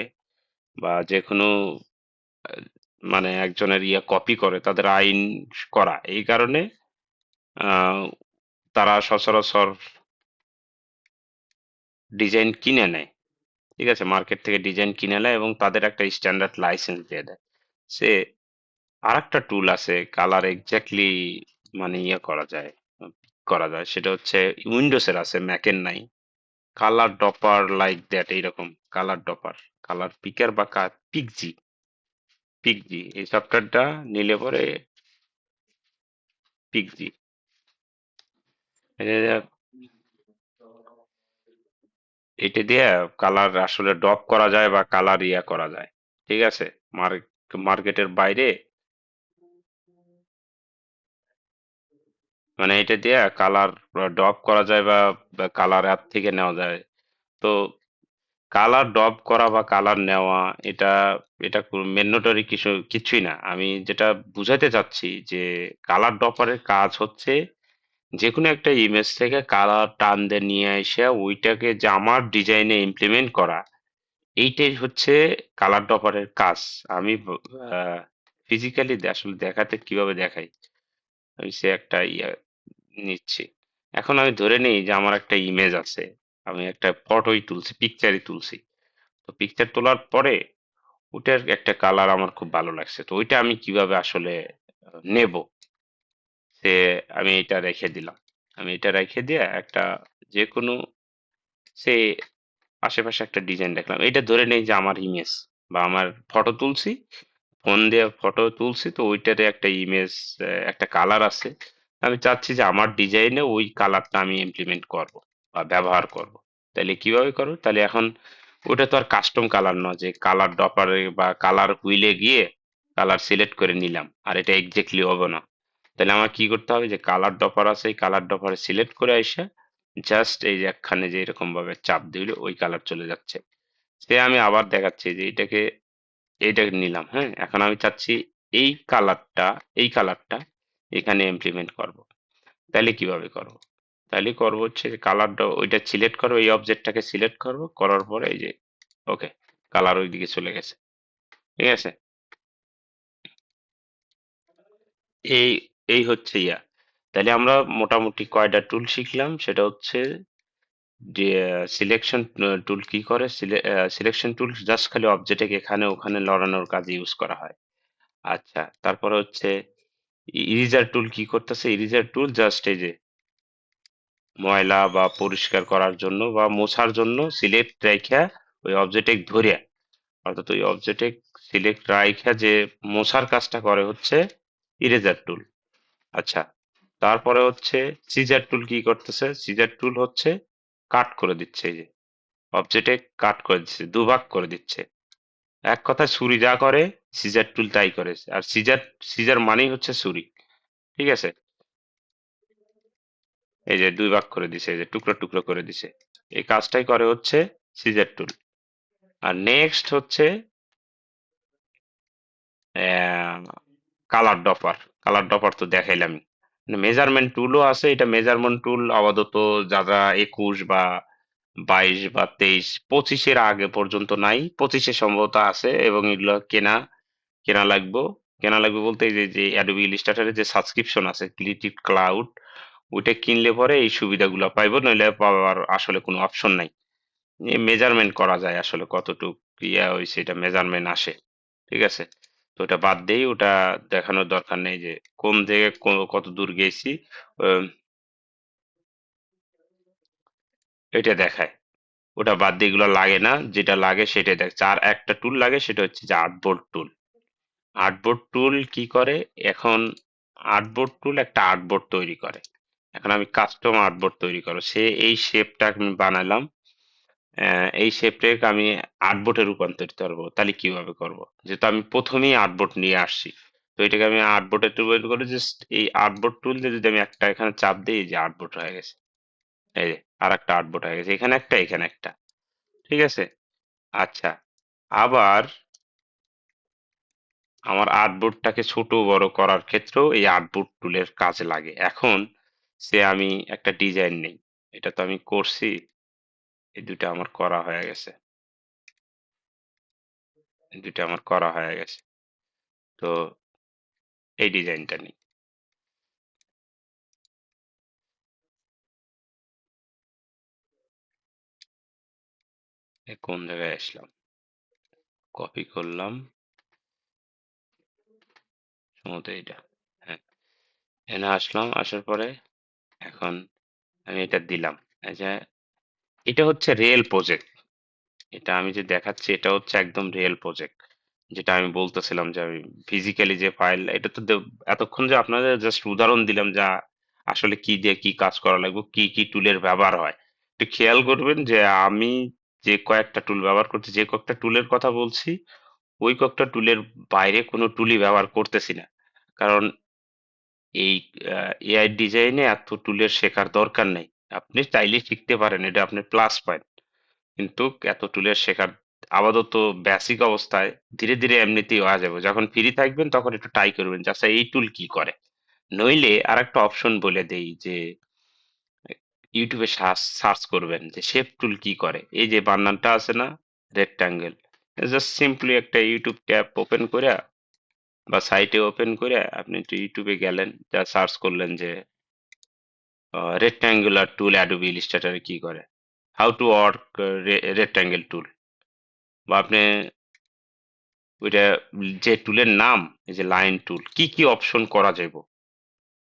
বা যে কোনো মানে একজনের ইয়া কপি করে, তাদের আইন করা, এই কারণে আহ, তারা সচরাচর ডিজাইন কিনে নেয়। ঠিক আছে, মার্কেট থেকে ডিজাইন কিনে নেয় এবং তাদের একটা স্ট্যান্ডার্ড লাইসেন্স দিয়ে দেয়। সে আরেকটা টুল আছে কালার এক্স্যাক্টলি মানে ইয়ে করা যায়, সেটা হচ্ছে উইন্ডোজের আছে, ম্যাকের নাই। কালার ডপার লাইক দ্যাট, এইরকম কালার ডপার, কালার পিকার বা পিকজি, পিকজি এই সফটওয়্যারটা নিলে পরে, পিকজি এটা দিয়ে কালার আসলে ড্রপ করা যায় বা কালার ইয়া করা যায়। ঠিক আছে, মার্কেটের বাইরে, মানে এটা দিয়ে কালার ড্রপ করা যায় বা কালার অ্যাপ থেকে নেওয়া যায়। তো কালার ড্রপ করা বা কালার নেওয়া, এটা এটা ম্যান্ডেটরি কিছুই না। আমি যেটা বুঝাতে চাচ্ছি যে কালার ড্রপারের কাজ হচ্ছে যে কোনো একটা ইমেজ থেকে কালার টান দিয়ে নিয়ে এসে ওইটাকে যে আমার ডিজাইনে ইমপ্লিমেন্ট করা, এইটাই হচ্ছে কালার ড্রপারের কাজ। আমি ফিজিক্যালি আসলে দেখাতে কিভাবে দেখাই, আমি সে একটা ইয়া নিচ্ছি। এখন আমি ধরে নিই যে আমার একটা ইমেজ আছে, আমি একটা ফটোই তুলছি, পিকচারই তুলছি। তো পিকচার তোলার পরে ওটার একটা কালার আমার খুব ভালো লাগছে, তো ওইটা আমি কিভাবে আসলে নেব, সে আমি এটা রেখে দিলাম। আমি এটা রেখে দিয়ে একটা যে কোনো, সে আশেপাশে একটা ডিজাইন দেখলাম, এটা ধরে নেই যে আমার ইমেজ বা আমার ফটো তুলছি, ফোন দিয়ে ফটো তুলছি, তো ওইটারে একটা ইমেজ, একটা কালার আছে। আমি চাচ্ছি যে আমার ডিজাইনে ওই কালারটা আমি ইমপ্লিমেন্ট করব বা ব্যবহার করব। তাহলে কিভাবে করব? তাহলে এখন ওটা তো আর কাস্টম কালার নয় যে কালার ডপারে বা কালার হুইলে গিয়ে কালার সিলেক্ট করে নিলাম, আর এটা এক্স্যাক্টলি হবে না। তাহলে আমার কি করতে হবে, যে কালার ডপার আছে এই কালার ডপারে সিলেক্ট করে আইসা জাস্ট এই যে একখানে যে এরকম ভাবে চাপ দিলে ওই কালার চলে যাচ্ছে। সে আমি আবার দেখাচ্ছি যে এইটা নিলাম, হ্যাঁ, এখন আমি চাচ্ছি এই কালারটা, এই কালারটা এখানে ইমপ্লিমেন্ট করব। তাহলে কিভাবে করব? তাহলে করব হচ্ছে যে কালারটা ওইটা সিলেক্ট করবো, এই অবজেক্টটাকে সিলেক্ট করব, করার পরে এই যে ওকে, কালার ওইদিকে চলে গেছে। ঠিক আছে, এই এই হচ্ছে ইয়া। তাহলে আমরা মোটামুটি কয়টা টুল শিখলাম, সেটা হচ্ছে যে সিলেকশন টুল কি করে, সিলেকশন টুল জাস্ট খালি অবজেক্টকে এখানে ওখানে লড়ানোর কাজে ইউজ করা হয়। আচ্ছা, তারপরে হচ্ছে ইরেজার টুল কি করতেছে, ইরেজার টুল জাস্ট এই যে ময়লা বা পরিষ্কার করার জন্য বা মোছার জন্য সিলেক্ট রাইখা ওই অবজেক্টে ধরিয়া, অর্থাৎ ওই অবজেক্টে সিলেক্ট রাইখা যে মোছার কাজটা করে হচ্ছে ইরেজার টুল। আচ্ছা, তারপরে হচ্ছে সিজার টুল কি করতেছে, সিজার টুল হচ্ছে কাট করে দিচ্ছে, এই যে অবজেক্টে কাট করে দিচ্ছে, দুভাগ করে দিচ্ছে। এক কথায় ছুরি যা করে সিজার টুল তাই করে। আর সিজার, সিজার মানেই হচ্ছে ছুরি। ঠিক আছে, এই যে দুই ভাগ করে দিছে, এই যে টুকরো টুকরো করে দিছে, এই কাজটাই করে হচ্ছে সিজার টুল। আর নেক্সট হচ্ছে কালার ডপার। কালার ডপার তো দেখাইলাম। মেজারমেন্ট টুলও আছে, এটা মেজারমেন্ট টুল আপাতত যারা 21 বা 22 বা 23, 25-এর আগে পর্যন্ত নাই, 25-এ সম্ভবত আছে, এবং এগুলো কেনা, কেনা লাগবে। কেনা লাগবে বলতে এই যে যে অ্যাডোবি ইলাস্ট্রেটরের যে সাবস্ক্রিপশন আছে ক্রিয়েটিভ ক্লাউড, ওইটা কিনলে পরে এই সুবিধাগুলো পাইবো, নইলে পাওয়ার আসলে কোনো অপশন নাই। মেজারমেন্ট করা যায় আসলে কতটুক ইয়া হয়েছে, এটা মেজারমেন্ট আসে। ঠিক আছে, তো ওটা বাদ দেই, ওটা দেখানোর দরকার নেই যে কোন জায়গায় কত দূর গেছি। আহ, এটা দেখায়, ওটা বাদ দিয়ে এগুলো লাগে না, যেটা লাগে সেটা দেখছে। আর একটা টুল লাগে, সেটা হচ্ছে যে আর্টবোর্ড টুল। আর্টবোর্ড টুল কি করে এখন, আর্টবোর্ড টুল একটা আর্টবোর্ড তৈরি করে। এখন আমি কাস্টম আর্টবোর্ড তৈরি করো, সে এই শেপটা আমি বানালাম, এই শেপটাকে আমি আর্টবোর্ডে রূপান্তরিত করবো। তাহলে কিভাবে করব, যেহেতু আমি প্রথমেই আর্টবোর্ড নিয়ে আসছি, তো এটাকে আমি আর্টবোর্ডে তৈরি করে জাস্ট এই আর্টবোর্ড টুল দিয়ে যদি আমি একটা এখানে চাপ দিই, এই যে আর্টবোর্ড হয়ে গেছে, এই যে আর একটা আর্টবোর্ড হয়ে গেছে, এখানে একটা এখানে একটা। ঠিক আছে, আচ্ছা, আবার আমার আর্টবোর্ডটাকে ছোট বড় করার ক্ষেত্রেও এই আর্টবোর্ড টুলের কাজে লাগে। এখন সে আমি একটা ডিজাইন নেই, এটা তো আমি করছি, এই দুটো আমার করা হয়ে গেছে, এই দুটো আমার করা হয়ে গেছে। তো এই ডিজাইনটা নেই, কোন জায়গায় আসলাম, কপি করলাম, সমুদ্র এইটা, হ্যাঁ, এনে আসলাম, আসার পরে এখন আমি এটা দিলাম। এই যে এটা হচ্ছে রিয়েল প্রজেক্ট। এটা আমি যে দেখাচ্ছি এটা হচ্ছে একদম রিয়েল প্রজেক্ট। যেটা আমি বলতেছিলাম যে আমি ফিজিক্যালি যে ফাইল, এটা তো এতক্ষণ যে আপনাদের জাস্ট উদাহরণ দিলাম যা আসলে কি দিয়ে কি কাজ করা লাগবে, কি কি টুলের ব্যবহার হয়। একটু খেয়াল করবেন যে আমি যে কয়েকটা টুল ব্যবহার করছি, যে কয়েকটা টুলের কথা বলছি, ওই কয়েকটা টুলের বাইরে কোনো টুলই ব্যবহার করতেছি না। কারণ এই এআই ডিজাইনে এত টুলের শেখার দরকার নেই। আপনি চাইলে শিখতে পারেন, এটা আপনার প্লাস পয়েন্ট। কিন্তু এত টুলের শেখার আপাতত বেসিক অবস্থায় ধীরে ধীরে এমনিতেই হওয়া যাবে। যখন ফ্রি থাকবেন তখন একটু ট্রাই করবেন যে আচ্ছা এই টুল কি করে। নইলে আর একটা অপশন বলে দেই যে ইউটিউবে সার্চ করবেন যে শেপ টুল কি করে। এই যে বানানটা আছে না, রেক্টাঙ্গেল, জাস্ট সিম্পলি একটা ইউটিউব ট্যাব ওপেন করে বা সাইটে ওপেন করে আপনি একটু ইউটিউবে গেলেন, যা সার্চ করলেন যে রেক্টাঙ্গুলার টুল অ্যাডোবি ইলিস্ট্রেটরে কি করে, হাউ টু ওয়ার্ক রেক্টাঙ্গেল টুল, বা আপনি ওইটা যে টুলের নাম, এই যে লাইন টুল, কি কি অপশন করা যাবে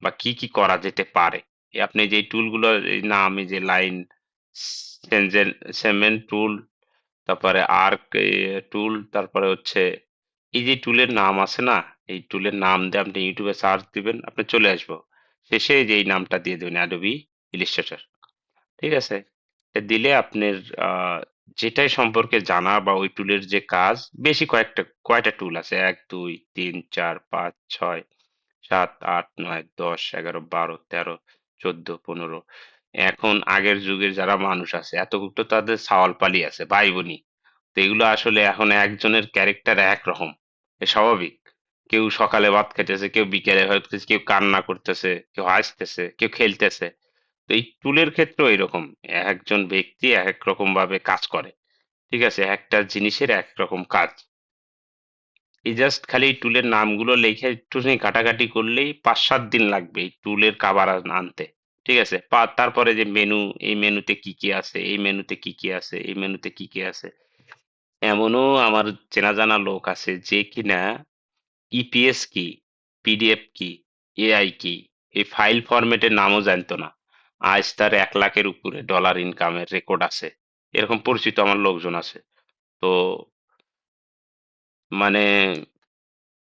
বা কি কি করা যেতে পারে, আপনি যে টুলগুলো নাম, এই যে লাইন সেমেন্ট টুল, তারপরে আর্ক টুল, তারপরে হচ্ছে এই যে টুলের নাম আছে না, এই টুলের নাম দিয়ে আপনি ইউটিউবে সার্চ দিবেন, আপনি চলে আসবো। শেষে এই যে এই নামটা দিয়ে দেবেন, অ্যাডোবি ইলিস্ট্রেটর। ঠিক আছে? এটা দিলে আপনার আহ, যেটাই সম্পর্কে জানা বা ওই টুলের যে কাজ, বেশি কয়টা টুল আছে, 1 2 3 4 5 6 7 8 9 10 11 12 13 14 15। এখন আগের যুগের যারা মানুষ আছে এতগুলো তো তাদের সাওয়াল আছে, ভাই বোনি। তো এগুলো আসলে এখন একজনের ক্যারেক্টার একরকম, এ স্বাভাবিক। কেউ সকালে ভাত খাইতেছে, কেউ বিকেলে ভাত খাইতেছে, কেউ কান্না করতেছে, কেউ হাসতেছে, কেউ খেলতেছে। তো এই টুলের ক্ষেত্রেও এরকম, একজন ব্যক্তি এক এক রকম ভাবে কাজ করে। ঠিক আছে, একটা জিনিসের এক রকম কাজ। এই জাস্ট খালি এই টুলের নামগুলো লিখে একটুখানি ঘাটাঘাটি করলেই 5-7 দিন লাগবে এই টুলের কাভার আনতে। ঠিক আছে, তারপরে যে মেনু, এই মেনুতে কি কি আছে, এই মেনুতে কি কি আছে, এই মেনুতে কি কি আছে। এমনও আমার চেনা জানা লোক আছে যে কিনা ইপিএস কি, পিডিএফ কি, এআই কি, এই ফাইল ফরম্যাটের নামও জানতো না। আজ তার 1 লাখের উপরে ডলার ইনকামের রেকর্ড আছে। এরকম পরিচিত আমার লোকজন আছে। তো মানে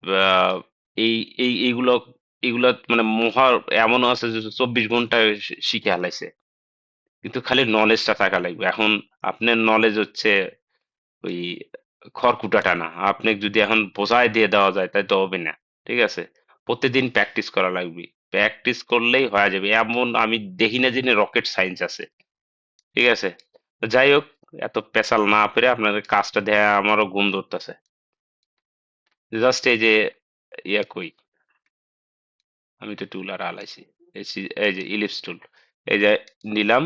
আহ, এই এইগুলো এগুলো মানে মহা এমনও আছে যে 24 ঘন্টায় শিখে হালাইছে। কিন্তু খালি নলেজটা থাকা লাগবে। এখন আপনার নলেজ হচ্ছে ওই খড়কুটাটা না, আপনি যদি এখন বোঝায় দিয়ে দেওয়া যায় তাই তো হবে না। ঠিক আছে, প্রতিদিন প্র্যাকটিস করা লাগবে। প্র্যাকটিস করলেই হয়ে যাবে, এমন আমি দেখি না যে রকেট সায়েন্স আছে। ঠিক আছে, তো যাই হোক, এত পেশাল না পেরে আপনাদের কাজটা দেয়া আমারও ঘুম ধরতেছে। জাস্ট এই যে কই, আমি তো টুল আর আলাইছি, এই যে ইলিপস টুল, এই যে নিলাম,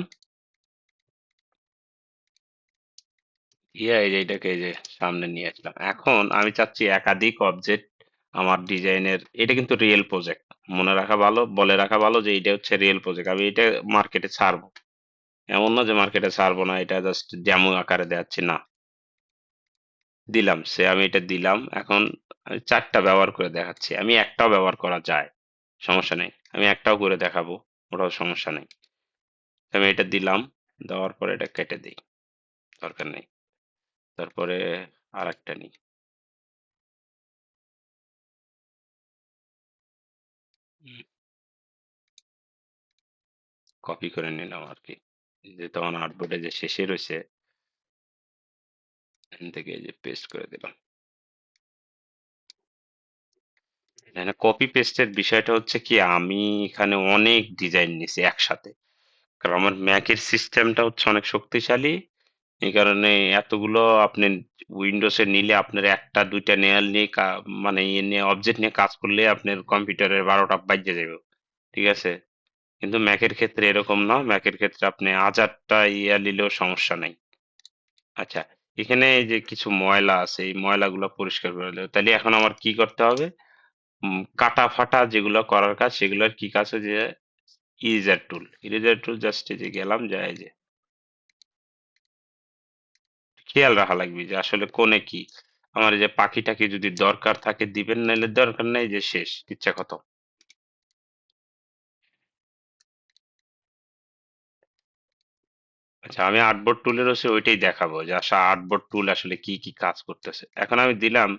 এই যে এটাকে এই যে সামনে নিয়ে আসলাম। এখন আমি চাচ্ছি একাধিক অবজেক্ট আমার ডিজাইনের, এটা কিন্তু রিয়েল প্রজেক্ট, মনে রাখা ভালো, বলে রাখা ভালো যে এটা হচ্ছে রিয়েল প্রজেক্ট। আমি এটা মার্কেটে ছাড়বো, এমন না যে মার্কেটে ছাড়বো না, এটা জাস্ট ডেমো আকারে দেখাচ্ছি না। দিলাম, সে আমি এটা দিলাম। এখন আমি 4টা ব্যবহার করে দেখাচ্ছি, আমি একটাও ব্যবহার করা যায়, সমস্যা নেই। আমি একটাও করে দেখাবো, ওটাও সমস্যা নেই। আমি এটা দিলাম, দেওয়ার পরে এটা কেটে দিই, দরকার নেই। তারপরে আর একটা নিই, কপি করে নিলাম আর কি। যে তখন আর্টবোর্ডে যে শেষে রয়েছে, এখান থেকে এই যে পেস্ট করে দিলাম। এখানে কপি পেস্টের বিষয়টা হচ্ছে কি, আমি এখানে অনেক ডিজাইন নিছি একসাথে, কারণ আমার ম্যাকের সিস্টেমটা হচ্ছে অনেক শক্তিশালী। এই কারণে এতগুলো আপনি উইন্ডোজে নিলে আপনার একটা দুইটা নেয়াল নিয়ে মানে ইয়ে নিয়ে অবজেক্ট নিয়ে কাজ করলে আপনার কম্পিউটারের 12টা বাজে যাবে। ঠিক আছে, কিন্তু ম্যাকের ক্ষেত্রে এরকম না, ম্যাকের ক্ষেত্রে আপনি 1000টা ইয়া নিলেও সমস্যা নাই। আচ্ছা, এখানে এই যে কিছু ময়লা আছে, এই ময়লাগুলো পরিষ্কার করে দেবো, তাহলে এখন আমার কি করতে হবে? কাটা ফাটা যেগুলো করার কাজ, সেগুলোর কি কাজ, যে ইরেজার টুল, ইরেজার টুল জাস্ট এই যে গেলাম, যায় এই যে খেয়াল রাখা লাগবে যে আসলে কোনে কি। আমার এই যে পাখি টাকি যদি দরকার থাকে দিবেন, নাইলে দরকার নাই, যে শেষ, ইচ্ছা কত। আচ্ছা, আমি আর্টবোর্ড টুলের হচ্ছে ওইটাই দেখাবো যে আসলে আর্টবোর্ড টুল আসলে কি কি কাজ করতেছে। এখন আমি দিলাম,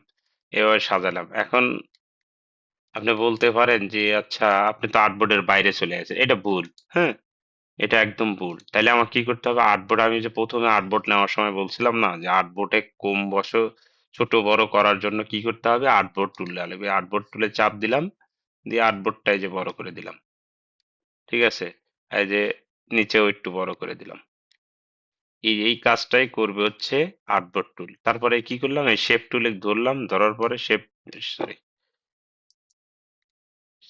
এভাবে সাজালাম। এখন আপনি বলতে পারেন যে আচ্ছা, আপনি তো আর্টবোর্ডের বাইরে চলে গেছেন, এটা ভুল। হ্যাঁ, এটা একদম ভুল। তাইলে আমার কি করতে হবে? আর্টবোর্ড, আমি যে প্রথমে আর্টবোর্ড নেওয়ার সময় বলছিলাম না যে আর্টবোর্ডে কম বসো, ছোট বড় করার জন্য কি করতে হবে? আর্টবোর্ড টুল লাগবে। আর্টবোর্ড টুলে চাপ দিলাম, দিয়ে আর্টবোর্ডটা এই যে বড় করে দিলাম। ঠিক আছে, এই যে নিচেও একটু বড় করে দিলাম। এই কাজটাই করবে হচ্ছে আর্টবোর্ড টুল। তারপরে কি করলাম? এই শেপ টুলে ধরলাম, ধরার পরে সরি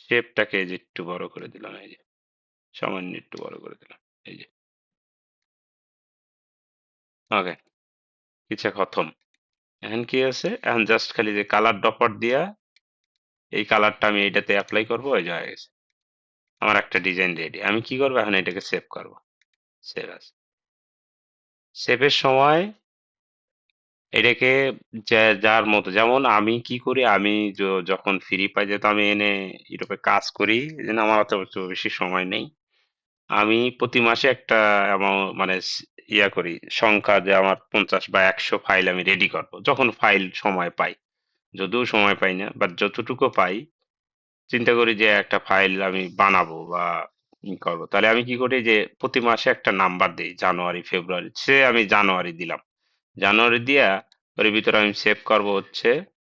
শেপটাকে এই যে একটু বড় করে দিলাম, এই যে সামান্য একটু বড় করে দিলাম, এই যে। ওকে, কিছু খতম। এখন কি আছে? এখন জাস্ট খালি যে কালার ডপার দিয়া এই কালারটা আমি এটাতে অ্যাপ্লাই করবো, ওই যে হয়ে গেছে। আমার একটা ডিজাইন রেডি। আমি কি করবো? এখন এটাকে সেভ করবো। সেভ আছে। সেভের সময় এটাকে যার মতো, যেমন আমি কি করি, আমি যখন ফ্রি পাই, যেহেতু আমি এনে ইউরোপে কাজ করি, এই জন্য আমার অত বেশি সময় নেই। আমি প্রতি মাসে একটা মানে ইয়া করি সংখ্যা, যে আমার 50 বা 100 ফাইল আমি রেডি করব যখন ফাইল সময় পাই। যদিও সময় পাই না, বাট যতটুকু পাই চিন্তা করি যে একটা ফাইল আমি বানাবো বা করবো। তাহলে আমি কি করি যে প্রতি মাসে একটা নাম্বার দিই, জানুয়ারি ফেব্রুয়ারি, সে আমি জানুয়ারি দিলাম। জানুয়ারি দিয়া ওর ভিতরে আমি সেভ করব হচ্ছে,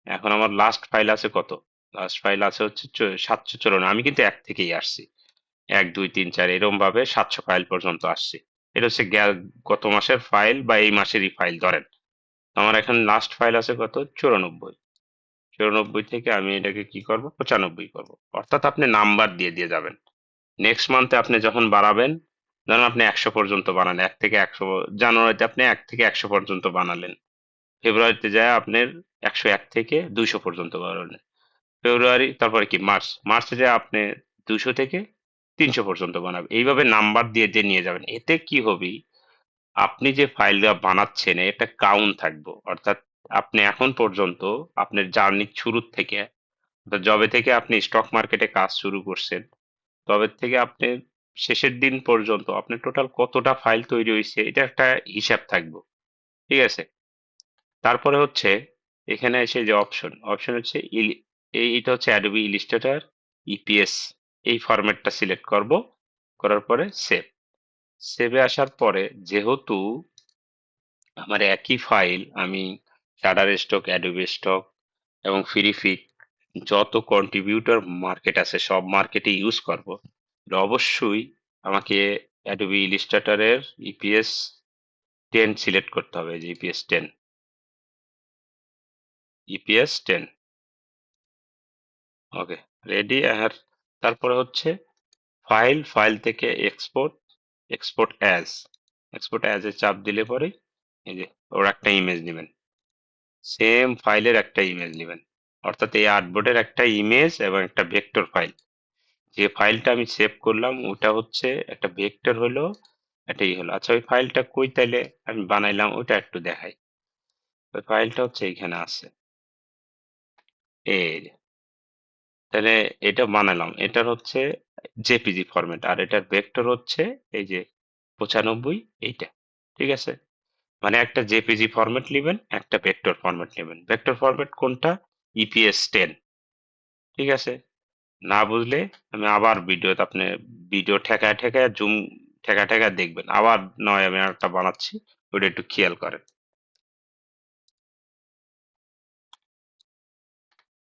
এখন আমার লাস্ট ফাইল আছে কত? লাস্ট ফাইল আছে হচ্ছে 754। আমি কিন্তু এক থেকেই আসছি, 1 2 3 4 এরকম ভাবে 700 ফাইল পর্যন্ত আসছি। এটা হচ্ছে গত মাসের ফাইল বা এই মাসেরই ফাইল ধরেন। আমার এখন লাস্ট ফাইল আছে কত? 94। 94 থেকে আমি এটাকে কি করব? 95 করব। অর্থাৎ আপনি নাম্বার দিয়ে দিয়ে যাবেন। নেক্সট মান্থে আপনি যখন বাড়াবেন, ধরুন আপনি 100 পর্যন্ত বানান, 1 থেকে 100। জানুয়ারিতে আপনি 1 থেকে 100 পর্যন্ত বানালেন, ফেব্রুয়ারিতে যায় আপনার 101 থেকে 200 পর্যন্ত বানালেন, ফেব্রুয়ারি, তারপরে কি মার্চ, মার্চে যায় আপনি 200 থেকে 300 পর্যন্ত বানাবেন। এইভাবে নাম্বার দিয়ে দিয়ে নিয়ে যাবেন। এতে কি হবে? আপনি যে ফাইলটা বানাচ্ছেন এটা কাউন্ট থাকবে। অর্থাৎ আপনি এখন পর্যন্ত আপনার জার্নির শুরুর থেকে, অর্থাৎ যবে থেকে আপনি স্টক মার্কেটে কাজ শুরু করছেন, তবে থেকে আপনি শেষের দিন পর্যন্ত আপনার টোটাল কতটা ফাইল তৈরি হয়েছে, এটা একটা হিসাব থাকবে। ঠিক আছে? তারপরে হচ্ছে এখানে এসে যে অপশন, অপশন হচ্ছে এইটা হচ্ছে অ্যাডোবি ইলিস্ট্রেটর ইপিএস। এই ফরম্যাটটা সিলেক্ট করব, করার পরে সেভ। সেভে আসার পরে যেহেতু আমার একই ফাইল আমি শাটার স্টক, অ্যাডোবি স্টক এবং ফ্রিফিক, যত কন্ট্রিবিউটর মার্কেট আছে সব মার্কেটে ইউজ করব, অবশ্যই আমাকে অ্যাডোবি ইলিস্ট্রেটরের ইপিএস 10 সিলেক্ট করতে হবে, যে ইপিএস 10, ইপিএস 10। ওকে, রেডি। আর তারপরে হচ্ছে ফাইল, ফাইল থেকে export, export as, export as a চাপ দিলে পরে এই যে ওর একটা ইমেজ নেবেন, সেম ফাইলের একটা ইমেজ নেবেন। অর্থাৎ এই আর্টবোর্ডের একটা ইমেজ এবং একটা ভেক্টর ফাইল। যে ফাইলটা আমি সেভ করলাম ওটা হচ্ছে একটা ভেক্টর হলো, এটাই হলো। আচ্ছা, ওই ফাইলটা কই তাইলে আমি বানাইলাম ওটা একটু দেখাই। ওই ফাইলটা হচ্ছে এইখানে আছে, এই যে। তাহলে এটা বানালাম, এটার হচ্ছে জেপিজি ফরম্যাট, আর এটার ভেক্টর হচ্ছে এই যে 95, এইটা। ঠিক আছে? মানে একটা জেপিজি ফরম্যাট নেবেন, একটা ভেক্টর ফরম্যাট নেবেন। ভেক্টর ফরম্যাট কোনটা? ইপিএস 10। ঠিক আছে? না বুঝলে আমি আবার ভিডিওতে আপনি ভিডিও ঠেকায় ঠেকায় জুম, ঠেকায় ঠেকায় দেখবেন। আবার নয় আমি একটা বানাচ্ছি, ওটা একটু খেয়াল করেন।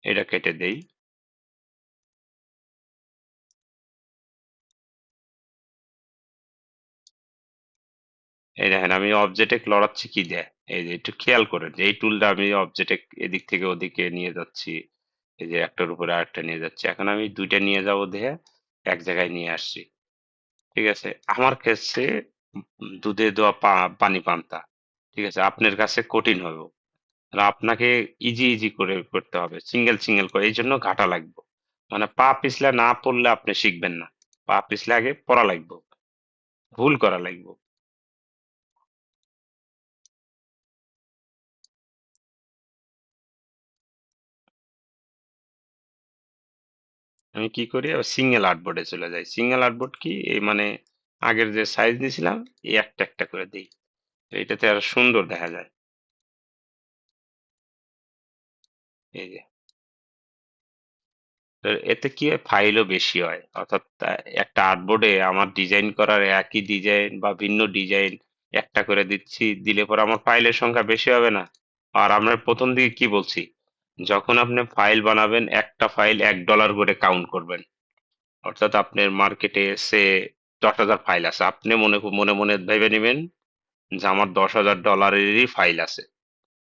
এটা কেটে দেই। এই দেখেন আমি অবজেক্টে লড়াচ্ছি কি দেয়, এই যে একটু খেয়াল করেন যে এই টুলটা আমি অবজেক্টে এদিক থেকে ওদিকে নিয়ে যাচ্ছি, এই যে একটার উপরে আরেকটা নিয়ে যাচ্ছি। এখন আমি দুইটা নিয়ে যাব দেখে এক জায়গায় নিয়ে আসছি। ঠিক আছে? আমার কাছে দুধে দেওয়া পানি পান্তা। ঠিক আছে? আপনার কাছে কঠিন হবে। আর আপনাকে ইজি ইজি করে করতে হবে, সিঙ্গেল সিঙ্গেল করে, এই জন্য ঘাটা লাগবে। মানে পা পিছলে না পড়লে আপনি শিখবেন না। পা পিছলে আগে পড়া লাগবে, ভুল করা লাগবে। আমি কি করি? সিঙ্গেল আর্টবোর্ডে চলে যাই। সিঙ্গেল আর্টবোর্ড কি এই মানে, আগের যে সাইজ দিয়েছিলাম এই একটা একটা করে দিই, তো এটাতে আরো সুন্দর দেখা যায়। এই যে, তো এতে কি হয়, ফাইলও বেশি হয়, অর্থাৎ একটা আর্টবোর্ডে আমার ডিজাইন করার একই ডিজাইন বা ভিন্ন ডিজাইন একটা করে দিচ্ছি, দিলে পরে আমার ফাইলের সংখ্যা বেশি হবে না। আর আমরা প্রথম দিকে কি বলছি, যখন আপনি ফাইল বানাবেন একটা ফাইল $1 করে কাউন্ট করবেন। অর্থাৎ আপনার মার্কেটে এসে 10,000 ফাইল আছে, আপনি মনে মনে মনে ভেবে নেবেন যে আমার $10,000-এরই ফাইল আছে।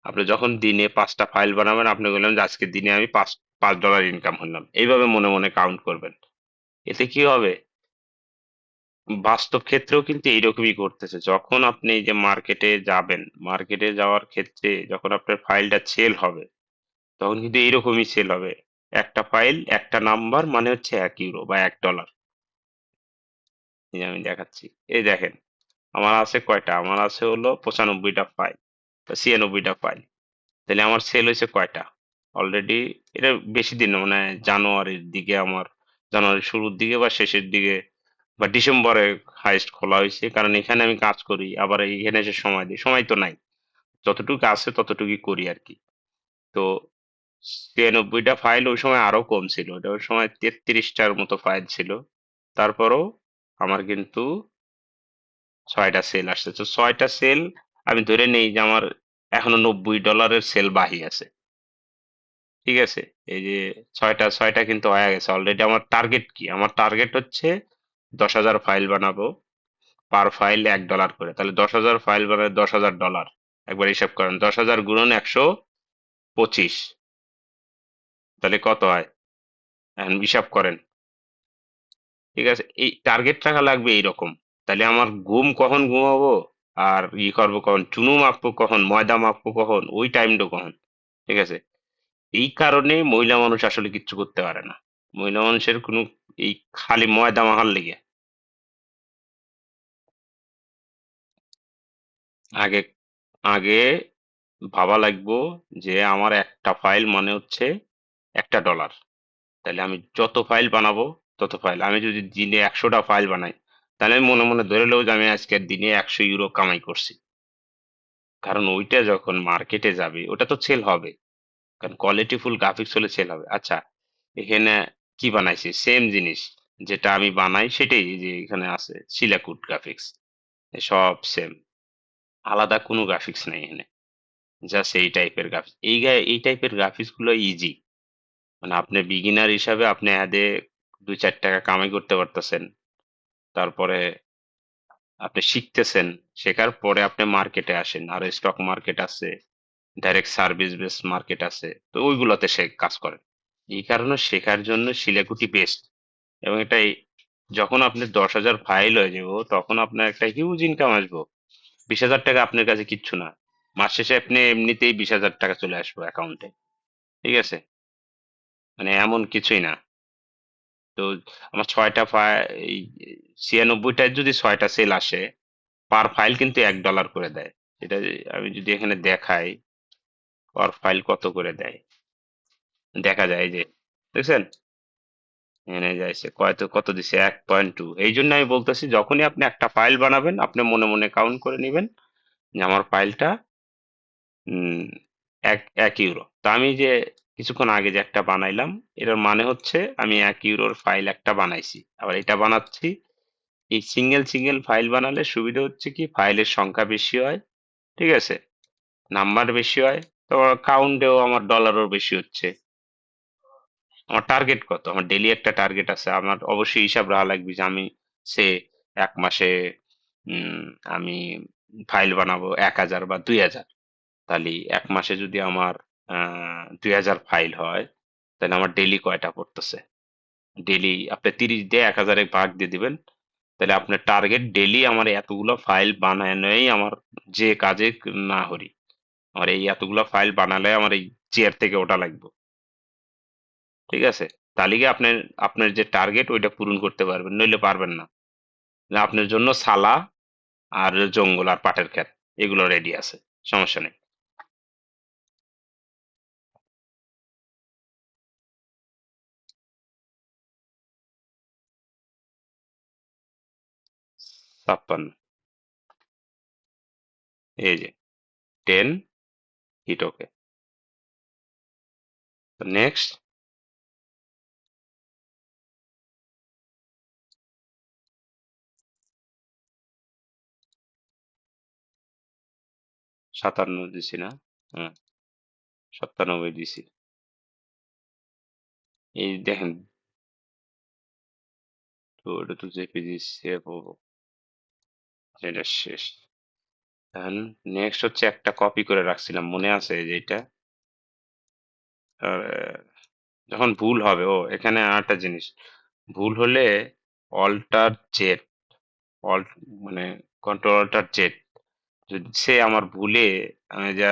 আপনি যখন দিনে 5টা ফাইল বানাবেন, আপনি বললেন যে আজকে দিনে আমি $5 ইনকাম হলাম, এইভাবে মনে মনে কাউন্ট করবেন। এতে কি হবে, বাস্তব ক্ষেত্রেও কিন্তু এইরকমই করতেছে। যখন আপনি এই যে মার্কেটে যাবেন, মার্কেটে যাওয়ার ক্ষেত্রে যখন আপনার ফাইলটা সেল হবে, তখন কিন্তু এইরকমই সেল হবে। একটা ফাইল একটা নাম্বার মানে হচ্ছে €1 বা $1। এই যে আমি দেখাচ্ছি, এই দেখেন আমার আছে কয়টা, আমার আছে হলো 95টা ফাইল বা 96টা ফাইল। তাহলে আমার সেল হয়েছে কয়টা অলরেডি, এটা বেশি দিন না, মানে জানুয়ারির দিকে, আমার জানুয়ারির শুরুর দিকে বা শেষের দিকে বা ডিসেম্বরে হাইস্ট খোলা হয়েছে, কারণ এখানে আমি কাজ করি, আবার এখানে এসে সময় দিই, সময় তো নাই, যতটুকু আছে ততটুকুই করি আর কি। তো 96টা ফাইল, ওই সময় আরো কম ছিল, ওটা ওই সময় 33টার মতো ফাইল ছিল। তারপরও আমার কিন্তু 6টা সেল আসছে, তো 6টা সেল আমি ধরে নেই যে আমার এখনো $90 সেল বাকি আছে। ঠিক আছে, এই যে ছয়টা ছয়টা কিন্তু হয়ে গেছে অলরেডি। আমার টার্গেট কি, আমার টার্গেট হচ্ছে 10,000 ফাইল বানাবো, পার ফাইল $1 করে, তাহলে 10,000 ফাইল বানালে $10,000। একবার হিসাব করেন, 10,000 গুণন 125, তাহলে কত হয়, এখন হিসাব করেন। ঠিক আছে, এই টার্গেট রাখা লাগবে এইরকম। তাহলে আমার ঘুম কখন ঘুমাবো, আর করবো কখন, চুনু মাখবো কখন, ময়দা মাখবো কখন, ওই টাইমটা কখন। ঠিক আছে, এই কারণে মহিলা মানুষ আসলে কিচ্ছু করতে পারে না। মহিলা মানুষের কোনো, এই খালি ময়দা মাখার লেগে আগে আগে ভাবা লাগবো যে আমার একটা ফাইল মানে হচ্ছে $1। তাহলে আমি যত ফাইল বানাবো তত ফাইল, আমি যদি দিনে 100টা ফাইল বানাই, তাহলে আমি মনে মনে ধরে নেবো যে আমি আজকের দিনে €100 কামাই করছি। কারণ ওইটা যখন মার্কেটে যাবে ওটা তো সেল হবে, কারণ কোয়ালিটিফুল গ্রাফিক্স হলে সেল হবে। আচ্ছা, এখানে কি বানাইছি, সেম জিনিস যেটা আমি বানাই সেটাই যে এখানে আছে, শিলাকুট গ্রাফিক্স, সব সেম, আলাদা কোনো গ্রাফিক্স নেই এখানে, জাস্ট এই টাইপের গ্রাফিক্স। এই টাইপের গ্রাফিক্স গুলো ইজি, মানে আপনি বিগিনার হিসাবে আপনি অ্যাডে 2-4 টাকা কামাই করতে পারতেছেন। তারপরে আপনি শিখতেছেন, শেখার পরে আপনি মার্কেটে আসেন, আর স্টক মার্কেট আছে, ডাইরেক্ট সার্ভিস বেস মার্কেট আছে, তো ওইগুলোতে সে কাজ করেন। এই কারণে শেখার জন্য শিলাকুটি বেস্ট। এবং এটাই, যখন আপনি 10,000 ফাইল হয়ে যাব, তখন আপনার একটা হিউজ ইনকাম আসবো। 20,000 টাকা আপনার কাছে কিচ্ছু না, মাস শেষে আপনি এমনিতেই 20,000 টাকা চলে আসবো অ্যাকাউন্টে। ঠিক আছে, মানে এমন কিছুই না। তো আমার 6টা এই 96টায় যদি 6টা সেল আসে, পার ফাইল কিন্তু $1 করে দেয়। এটা আমি যদি এখানে দেখাই, পার ফাইল কত করে দেয়, দেখা যায় এই যে, দেখছেন, এখানে যাইছে কত কত দিছে, 1.2। এই জন্য আমি বলতেছি, যখনই আপনি একটা ফাইল বানাবেন আপনি মনে মনে কাউন্ট করে নেবেন যে আমার ফাইলটা উম, এক ইউরো। তা আমি যে কিছুক্ষণ আগে যে একটা বানাইলাম, এটার মানে হচ্ছে আমি €1 ফাইল একটা বানাইছি, আবার এটা বানাচ্ছি। এই সিঙ্গেল সিঙ্গেল ফাইল বানালে সুবিধা হচ্ছে কি, ফাইলের সংখ্যা বেশি হয়। ঠিক আছে, নাম্বার বেশি হয়, তো কাউন্টেও আমার ডলারও বেশি হচ্ছে। আমার টার্গেট কত, আমার ডেইলি একটা টার্গেট আছে, আমার অবশ্যই হিসাব রাখা লাগবে যে আমি সে 1 মাসে উম, আমি ফাইল বানাবো 1,000 বা 2,000। তাহলে 1 মাসে যদি আমার 2,000 ফাইল হয়, তাহলে আমার ডেইলি কয়টা পড়তেছে, ডেইলি আপনি 30 দিয়ে 1,000-এ ভাগ দিয়ে দিবেন। তাহলে আপনার টার্গেট ডেইলি আমার এতগুলো ফাইল বানানোই, আমার যে কাজে না করি, আমার এই এতগুলো ফাইল বানালে আমার এই চেয়ার থেকে ওঠা লাগবে। ঠিক আছে, তাহলে কি আপনার আপনার যে টার্গেট ওইটা পূরণ করতে পারবেন, নইলে পারবেন না। না, আপনার জন্য সালা আর জঙ্গল আর পাটের ক্ষেত এগুলো রেডি আছে, সমস্যা নেই। 56, এই যে 10, হিট ওকে। তো নেক্সট। 57 দিছি না? হ্যাঁ, 97 দিছি। এই দেখেন, তো এটা তো জেপিজি সেভ হবো, এটা শেষ। এখন নেক্সট হচ্ছে একটা কপি করে রাখছিলাম, মনে আছে যে এটা যখন ভুল হবে, ও এখানে আরেকটা জিনিস, ভুল হলে অল্টার জেড, অল্ট মানে কন্ট্রোল অল্টার জেড, যদি সে আমার ভুলে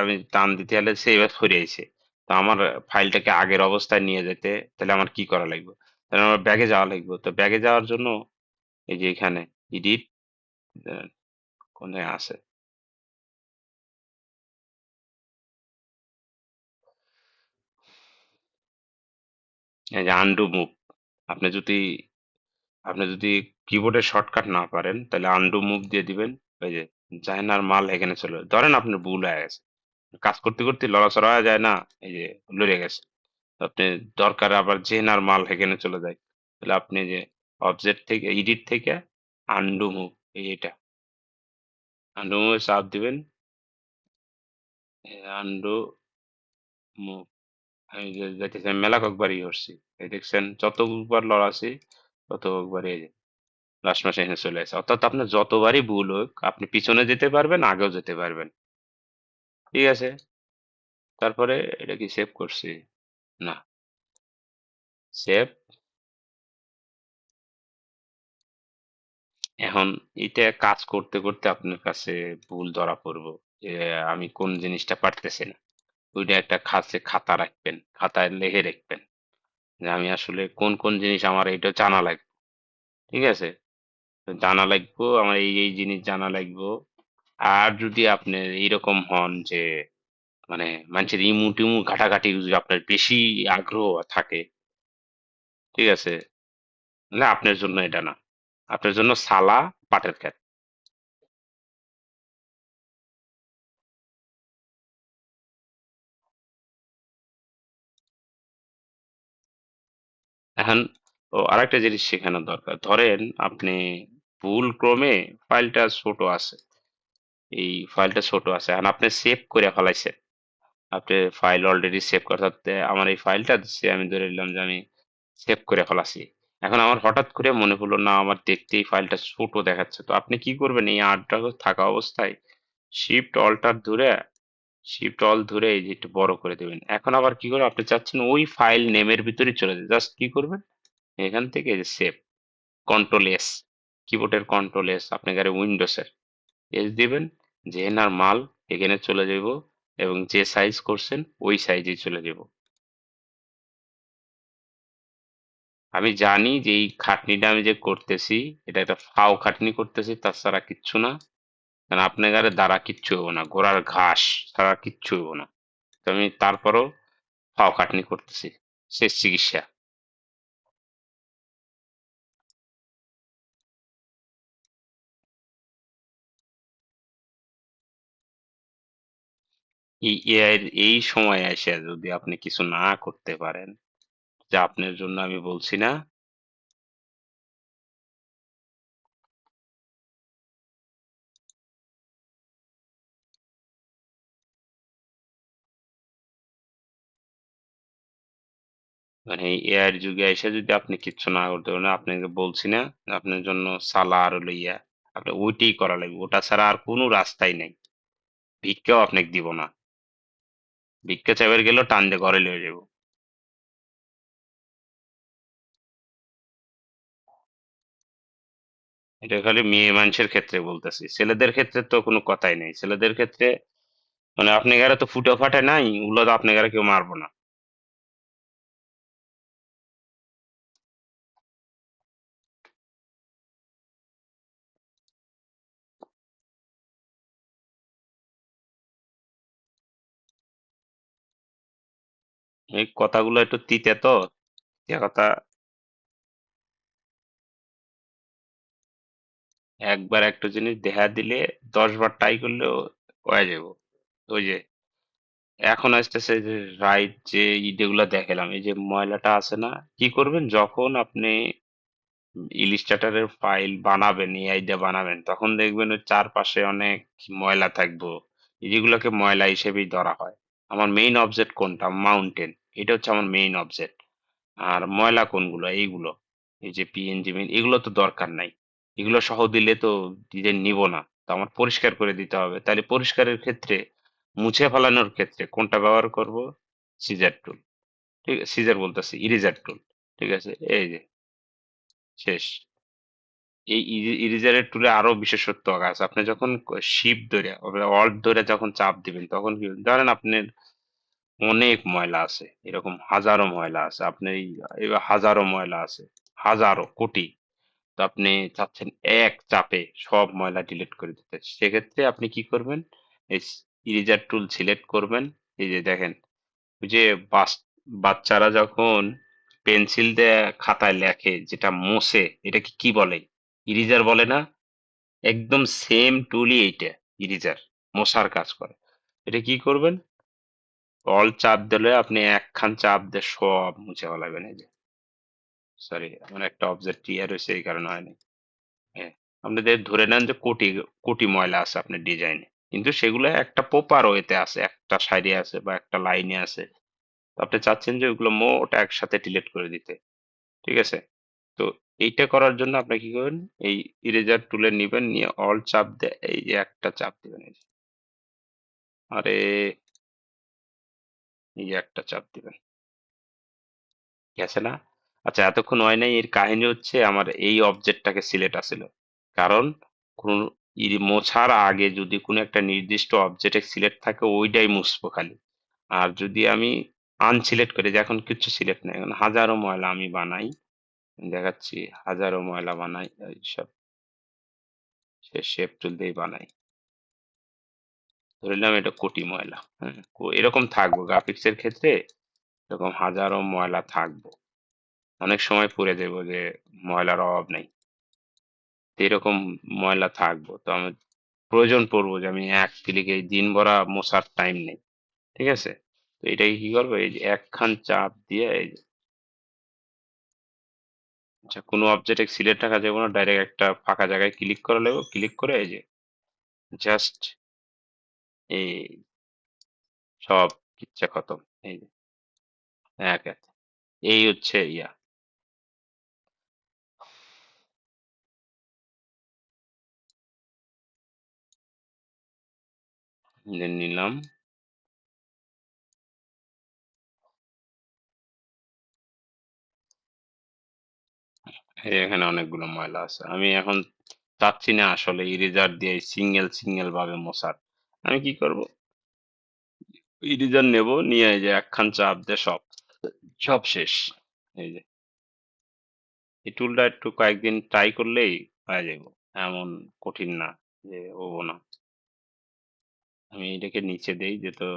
আমি টান দিতে গেলে সে এবার সরে আইছে, তো আমার ফাইলটাকে আগের অবস্থায় নিয়ে যেতে, তাহলে আমার কি করা লাগবে? তাহলে আমার ব্যাগে যাওয়া লাগবে। তো ব্যাগে যাওয়ার জন্য এই যে এখানে এডিট, কোনে আছে, এই যে আন্ডু মুভ। আপনি যদি আপনি যদি কিবোর্ডের শর্টকাট না পারেন, তাহলে আন্ডু মুভ দিয়ে দিবেন। ওই যে চায়নার মাল এখানে চলে, ধরেন আপনার ভুল হয়ে গেছে, কাজ করতে করতে লড়াচড়া হয়ে যায় না, এই যে লড়ে গেছে, তো আপনি দরকার আবার জেনার মাল এখানে চলে যায়, তাহলে আপনি যে অবজেক্ট থেকে, এডিট থেকে আন্ডু মুভ, এটা আন্ডু মুভে চাপ দিবেন, আন্ডু মুভ। এই যে যাইতেছে মেলা কয়েকবার করছি, এই দেখছেন যতবার লড়াছি ততবার এই যে লাস্ট মাসে এখানে চলে আসে। অর্থাৎ আপনার যতবারই ভুল হোক, আপনি পিছনে যেতে পারবেন, আগেও যেতে পারবেন। ঠিক আছে, তারপরে এটা কি সেভ করছি? না, সেভ। এখন এটা কাজ করতে করতে আপনার কাছে ভুল ধরা পড়বো, যে আমি কোন জিনিসটা পারতেছি না। ওইটা একটা খাতা রাখবেন, খাতায় লিখে রাখবেন যে আমি আসলে কোন কোন জিনিস আমার এটা জানা লাগবে। ঠিক আছে, তো জানা লাগবো আমার, এই এই জিনিস জানা লাগবো। আর যদি আপনি এইরকম হন যে মানে মানুষের ইমু টিমু ঘাটাঘাটি যদি আপনার বেশি আগ্রহ থাকে, ঠিক আছে, না আপনার জন্য এটা না, আপনার জন্য সালা পাটের ক্ষেত। এখন ও আরেকটা জিনিস শেখানো দরকার, ধরেন আপনি ভুল ক্রমে ফাইলটা ছোট আছে, এই ফাইলটা ছোট আছে, এখন আপনি সেভ করে ফেলাইছেন, আপনি ফাইল অলরেডি সেভ করা, অর্থাৎ আমার এই ফাইলটা দিচ্ছে, আমি ধরে নিলাম যে আমি সেভ করে ফেলাছি। এখন আমার হঠাৎ করে মনে হলো না, আমার দেখতে এই ফাইলটা ছোট দেখাচ্ছে, তো আপনি কি করবেন, এই আটটা থাকা অবস্থায় শিফট অল্টার ধরে, শিফট অল ধরে এই যে একটু বড় করে দেবেন। এখন আবার কি করবেন, আপনি চাচ্ছেন ওই ফাইল নেমের ভিতরে চলে যেতে, জাস্ট কি করবেন, এখান থেকে এই যে সেভ, কন্ট্রোল এস, কিবোর্ডের কন্ট্রোল এস, আপনি গাড়ি উইন্ডোজের এস দিবেন, যে এনার মাল এখানে চলে যাব, এবং যে সাইজ করছেন ওই সাইজেই চলে যাব। আমি জানি যে এই খাটনিটা আমি যে করতেছি, এটা একটা ফাও খাটনি করতেছি, তাছাড়া কিচ্ছু না। কারণ আপনার দ্বারা কিচ্ছু হবো না, ঘোড়ার ঘাস ছাড়া কিচ্ছু হবো না। তো আমি তারপরও ফাও খাটনি করতেছি, শেষ চিকিৎসা। এই এআই এর এই সময় এসে যদি আপনি কিছু না করতে পারেন, যা আপনার জন্য আমি বলছি না। মানে এই এআই এর যুগে এসে যদি আপনি কিচ্ছু না করতে পারেন, আপনাকে বলছি না, আপনার জন্য সালা আর হলো ইয়া, আপনি ওইটাই করা লাগবে, ওটা ছাড়া আর কোনো রাস্তাই নাই। ভিক্ষাও আপনাকে দিব না, ভিক্ষা চাইবার গেলেও টান দিয়ে ঘরে লয়ে যাবো। এটা খালি মেয়ে মানুষের ক্ষেত্রে বলতেছি, ছেলেদের ক্ষেত্রে তো কোনো কথাই নেই, ছেলেদের ক্ষেত্রে মানে আপনি গারে তো ফুটো ফাটে নাই, ওগুলো তো আপনি গারে কেউ মারবো না। এই কথাগুলো একটু তিতে তো, যে কথা। একবার একটা জিনিস দেখা দিলে 10 বার ট্রাই করলেও হয়ে যাব। ওই যে এখন আসতেছে যে রাইট যে যেগুলা দেখালাম, এই যে ময়লাটা আছে না, কি করবেন যখন আপনি ইলিস্ট্রেটরের ফাইল বানাবেন, এআই দিয়ে বানাবেন, তখন দেখবেন ওই চারপাশে অনেক ময়লা থাকবো, যেগুলোকে ময়লা হিসেবেই ধরা হয়। আমার মেইন অবজেক্ট কোনটা? মাউন্টেন। এটা হচ্ছে আমার মেইন অবজেক্ট। আর ময়লা কোনগুলো? এইগুলো, এই যে পিএনজি মেইন, এগুলো তো দরকার নাই। এগুলো সহ দিলে তো ডিজাইন নিব না, তো আমার পরিষ্কার করে দিতে হবে। তাহলে পরিষ্কারের ক্ষেত্রে, মুছে ফেলানোর ক্ষেত্রে কোনটা ব্যবহার করব? সিজার টুল। ঠিক আছে, সিজার বলতেছি, ইরেজার টুল। ঠিক আছে, এই যে শেষ। এই ইরেজারের টুলে আরো বিশেষত্ব আছে। আপনি যখন শিপ ধরে, অল্ট ধরে যখন চাপ দিবেন, তখন কি ধরেন আপনার অনেক ময়লা আছে, এরকম হাজারো ময়লা আছে, আপনি এবার হাজারো ময়লা আছে, হাজারো কোটি। তো আপনি চাচ্ছেন এক চাপে সব ময়লা ডিলিট করে দিতে, সেক্ষেত্রে আপনি কি করবেন? এই ইরেজার টুল সিলেক্ট করবেন। এই যে দেখেন, ওই যে বাচ্চারা যখন পেন্সিল দিয়ে খাতায় লেখে, যেটা মোছে, এটাকে কি বলে? ইরেজার বলে না? একদম সেম টুলই এইটা, ইরেজার, মশার কাজ করে। এটা কি করবেন? অল চাপ দিলে আপনি একখান চাপ দিয়ে সব মুছে ফেলাবেন। এই যে, সরি, আমার একটা অবজেক্ট ক্লিয়ার হয়েছে, এই কারণে হয়নি। হ্যাঁ, আপনি যে ধরে নেন যে কোটি কোটি ময়লা আছে আপনার ডিজাইনে, কিন্তু সেগুলো একটা প্রপার ওয়েতে আছে, একটা সাইডে আছে বা একটা লাইনে আছে। তো আপনি চাচ্ছেন যে ওগুলো মোট একসাথে ডিলিট করে দিতে। ঠিক আছে, তো এইটা করার জন্য আপনি কি করবেন? এই ইরেজার টুলে নিবেন, নিয়ে অল চাপ দিয়ে এই যে একটা চাপ দিবেন, এই যে, আরে, এই যে একটা চাপ দিবেন, গেছে না? আচ্ছা, এতক্ষণ হয় নাই, এর কাহিনী হচ্ছে আমার এই অবজেক্টটাকে সিলেক্ট আছিল। কারণ কোন মোছার আগে যদি কোনো একটা নির্দিষ্ট অবজেক্টে সিলেক্ট থাকে, ওইটাই মুছবো খালি। আর যদি আমি আনসিলেক্ট করি, যে এখন কিছু সিলেক্ট নেই, এখন হাজারো ময়লা আমি বানাই, দেখাচ্ছি, হাজারো ময়লা বানাই, এইসব সে শেপ টুল দিয়ে বানাই, ধরলাম এটা কোটি ময়লা। হ্যাঁ, এরকম থাকবো গ্রাফিক্স এর ক্ষেত্রে, এরকম হাজারো ময়লা থাকবো। অনেক সময় পড়ে যাবো যে ময়লার অভাব নেই, তো এরকম ময়লা থাকবো, তো আমি প্রয়োজন পড়বো যে আমি এক ক্লিকে দিন ভরা মোছার টাইম নেই। ঠিক আছে, তো এটাকে কি করবো? এই যে একখান চাপ দিয়ে, এই যে, আচ্ছা, কোনো অবজেক্ট সিলেক্ট রাখা যাবে না, ডাইরেক্ট একটা ফাঁকা জায়গায় ক্লিক করে নেবো, ক্লিক করে এই যে জাস্ট এই সব কিচ্ছা খতম। এই যে এক এক, এই হচ্ছে ইয়া, নিলাম। এই এখানে অনেকগুলো ময়লা আছে, আমি এখন চাচ্ছি না আসলে ইরেজার দিয়ে সিঙ্গেল সিঙ্গেল ভাবে মোছার। আমি কি করব? ইরেজার নেব, নিয়ে এই যে একখান চাপ দিয়ে সব সব শেষ। এই যে এই টুলটা একটু কয়েকদিন ট্রাই করলেই হয়ে যাবে, এমন কঠিন না যে হবো না। আমি এটাকে নিচে দেই, যেহেতু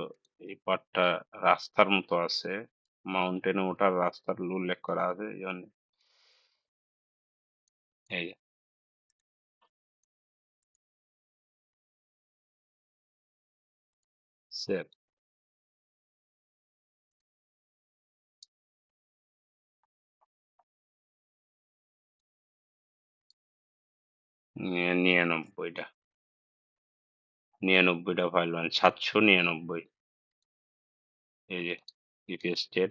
এই পার্টটা রাস্তার মতো আছে, মাউন্টেনে ওঠার রাস্তার উল্লেখ করা আছে, এই জন্য। এই যে, সেভ, নিরানব্বইটা, 99টা ফাইল, মানে 799। এই যে ইপিএস 10,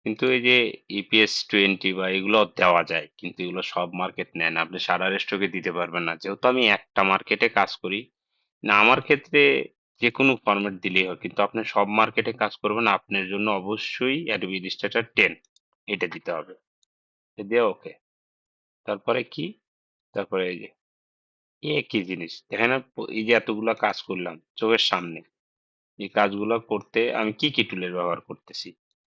কিন্তু এই যে ইপিএস 20 বা এগুলো দেওয়া যায়, কিন্তু এগুলো সব মার্কেট নেয় না, আপনি সারা স্টকে দিতে পারবেন না, যেহেতু আমি একটা মার্কেটে কাজ করি। না, আমার ক্ষেত্রে যে কোনো ফরম্যাট দিলেই হয়, কিন্তু আপনি সব মার্কেটে কাজ করবেন, আপনার জন্য অবশ্যই অ্যাডোবি ইলাস্ট্রেটর 10 এটা দিতে হবে। এ দিয়ে ওকে, তারপরে কি? তারপরে এই যে একই জিনিস দেখেন না, এই যে এতগুলা কাজ করলাম চোখের সামনে, এই কাজগুলো করতে আমি কি কি টুলের ব্যবহার করতেছি?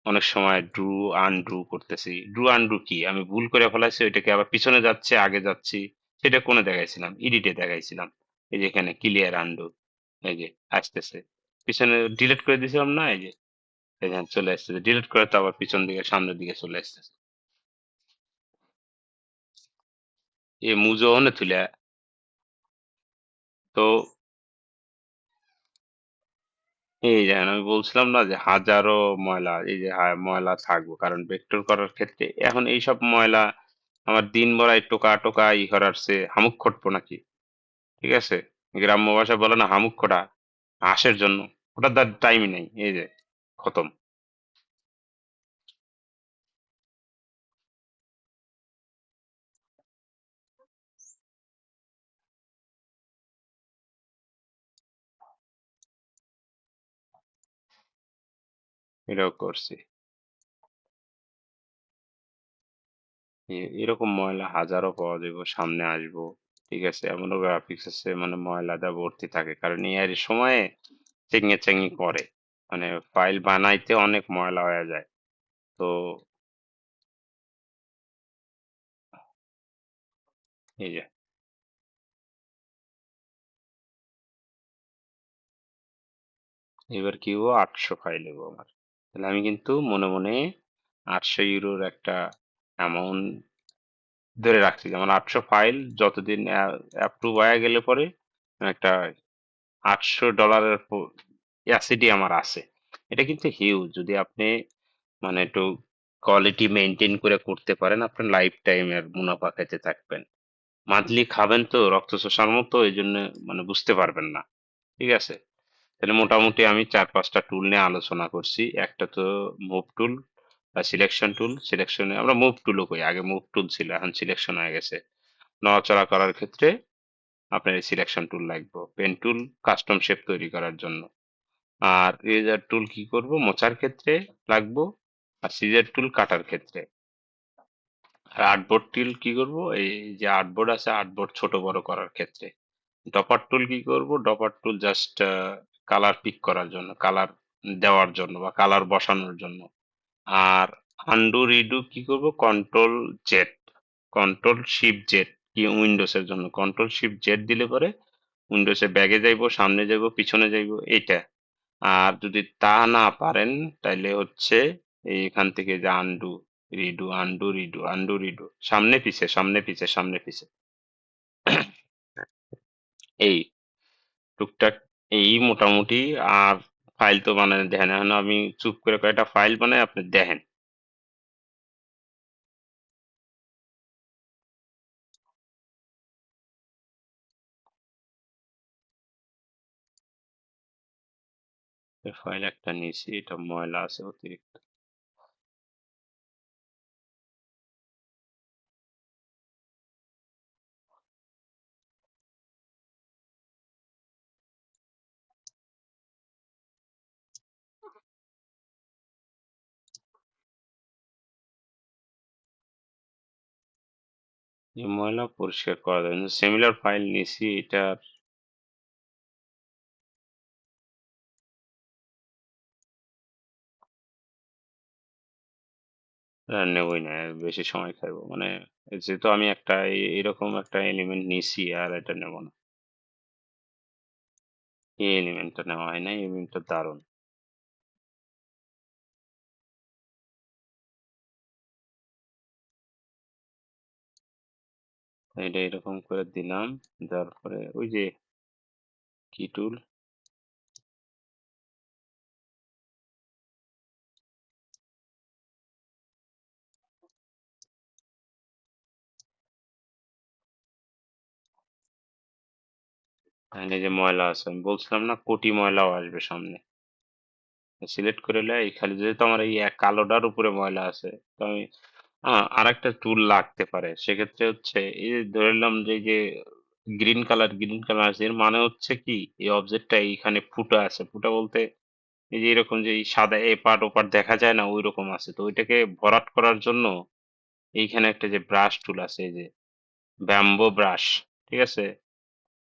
অনেক সময় ড্রু আনড্রু করতেছি। ড্রু আনড্রু কি, আমি ভুল করে ফেলাইছি, ওইটাকে আবার পিছনে যাচ্ছে আগে যাচ্ছি, সেটা কোনে দেখাইছিলাম? এডিটে দেখাইছিলাম। এই যে এখানে ক্লিয়ার আনডু, এই যে আসতেছে, পিছনে ডিলিট করে দিয়েছিলাম না, এই যে এখানে চলে আসতেছে, ডিলিট করে তো আবার পিছন দিকে সামনের দিকে চলে আসতেছে। এ মুজো হনে তুলে তো এই দেখেন আমি বলছিলাম না যে হাজারো ময়লা, এই যে ময়লা থাকবো, কারণ ভেক্টর করার ক্ষেত্রে এখন এইসব ময়লা আমার দিন ভরা এই টোকা টোকা করার চেয়ে হামুক খটবো নাকি? ঠিক আছে, গ্রাম্য ভাষায় বলে না হামুক খোঁড়া, হাঁসের জন্য, ওটা তার টাইমই নেই, এই যে খতম। এটাও করছি। এরকম ময়লা হাজারো পাওয়া যাবে, সামনে আসবো। ঠিক আছে, এমনও গ্রাফিক্স আছে মানে ময়লা দা ভর্তি থাকে, কারণ এর সময়ে চেঙ্গে চেঙ্গি করে, মানে ফাইল বানাইতে অনেক ময়লা হয়ে যায়। তো এই যে এবার কি হবো, 800 ফাইল হবো আমার। তাহলে আমি কিন্তু মনে মনে 800 ইউরোর একটা অ্যামাউন্ট ধরে রাখছি, যেমন 800 ফাইল যতদিন অ্যাপ্রুভ হয়ে গেলে পরে একটা $800 অ্যাসিডি আমার আছে। এটা কিন্তু হিউজ, যদি আপনি মানে একটু কোয়ালিটি মেনটেন করে করতে পারেন, আপনার লাইফ টাইমের মুনাফা খেতে থাকবেন। মান্থলি খাবেন তো রক্ত চোষার মতো, এই জন্য মানে বুঝতে পারবেন না। ঠিক আছে, তাহলে মোটামুটি আমি 4-5টা টুল নিয়ে আলোচনা করছি। একটা তো মুভ টুল বা সিলেকশন টুল। সিলেকশনে আমরা মুভ টুলও কই, আগে মুভ টুল ছিল, এখন সিলেকশন হয়ে গেছে। নড়াচড়া করার ক্ষেত্রে আপনার এই সিলেকশন টুল লাগবে। পেন টুল কাস্টম শেপ তৈরি করার জন্য। আর ইরেজার টুল কি করব, মোছার ক্ষেত্রে লাগবো। আর সিজার টুল কাটার ক্ষেত্রে। আর আর্টবোর্ড টুল কি করব, এই যে আর্টবোর্ড আছে আর্টবোর্ড ছোট বড় করার ক্ষেত্রে। ডপার টুল কি করব, ডপার টুল জাস্ট কালার পিক করার জন্য, কালার দেওয়ার জন্য বা কালার বসানোর জন্য। আর আন্ডু রিডু কি করব, control Z, control shift Z, কি উইন্ডোজের জন্য কন্ট্রোল শিফট জেড দিলে পরে উইন্ডোজে ব্যাগে যাইবো, সামনে যাইবো, পিছনে যাইবো, এইটা। আর যদি তা না পারেন তাইলে হচ্ছে এইখান থেকে যে undo redo, undo redo, undo redo, সামনে পিছে সামনে পিছে সামনে পিছে, এই টুকটাক, এই মোটামুটি। আর ফাইল তো বানানো দেখেন, এখন আমি চুপ করে কয়েকটা ফাইল বানাই, আপনি দেখেন। ফাইল একটা নিয়েছি, এটা ময়লা আছে অতিরিক্ত। এই ময়লা পরিষ্কার করা যাবে, সিমিলার ফাইল নিয়েছি এটা। নেবই না, বেশি সময় খাইবো মানে, যেহেতু আমি একটা এরকম একটা এলিমেন্ট নিছি, আর এটা নেব না। এই এলিমেন্টটা নেওয়া হয় না, এই এলিমেন্টটা দারুণ। এটা এরকম করে দিলাম, দেওয়ার পরে ওই যে কি টুল, এখানে যে ময়লা আছে, আমি বলছিলাম না কোটি ময়লাও আসবে সামনে। সিলেক্ট করে লাই, খালি যেহেতু আমার এই এক কালোটার উপরে ময়লা আছে, তো আমি আর একটা টুল লাগতে পারে, সেক্ষেত্রে হচ্ছে এই যে ধরে নিলাম যে এই যে গ্রিন কালার আছে, এর মানে হচ্ছে কি এই অবজেক্টটা এইখানে ফুটা আছে, ফুটা বলতে এই যে এরকম যে এই সাদা এপাট ওপাট দেখা যায় না, ওই রকম আছে। তো ওইটাকে ভরাট করার জন্য এইখানে একটা যে ব্রাশ টুল আছে, এই যে ব্যাম্বো ব্রাশ, ঠিক আছে,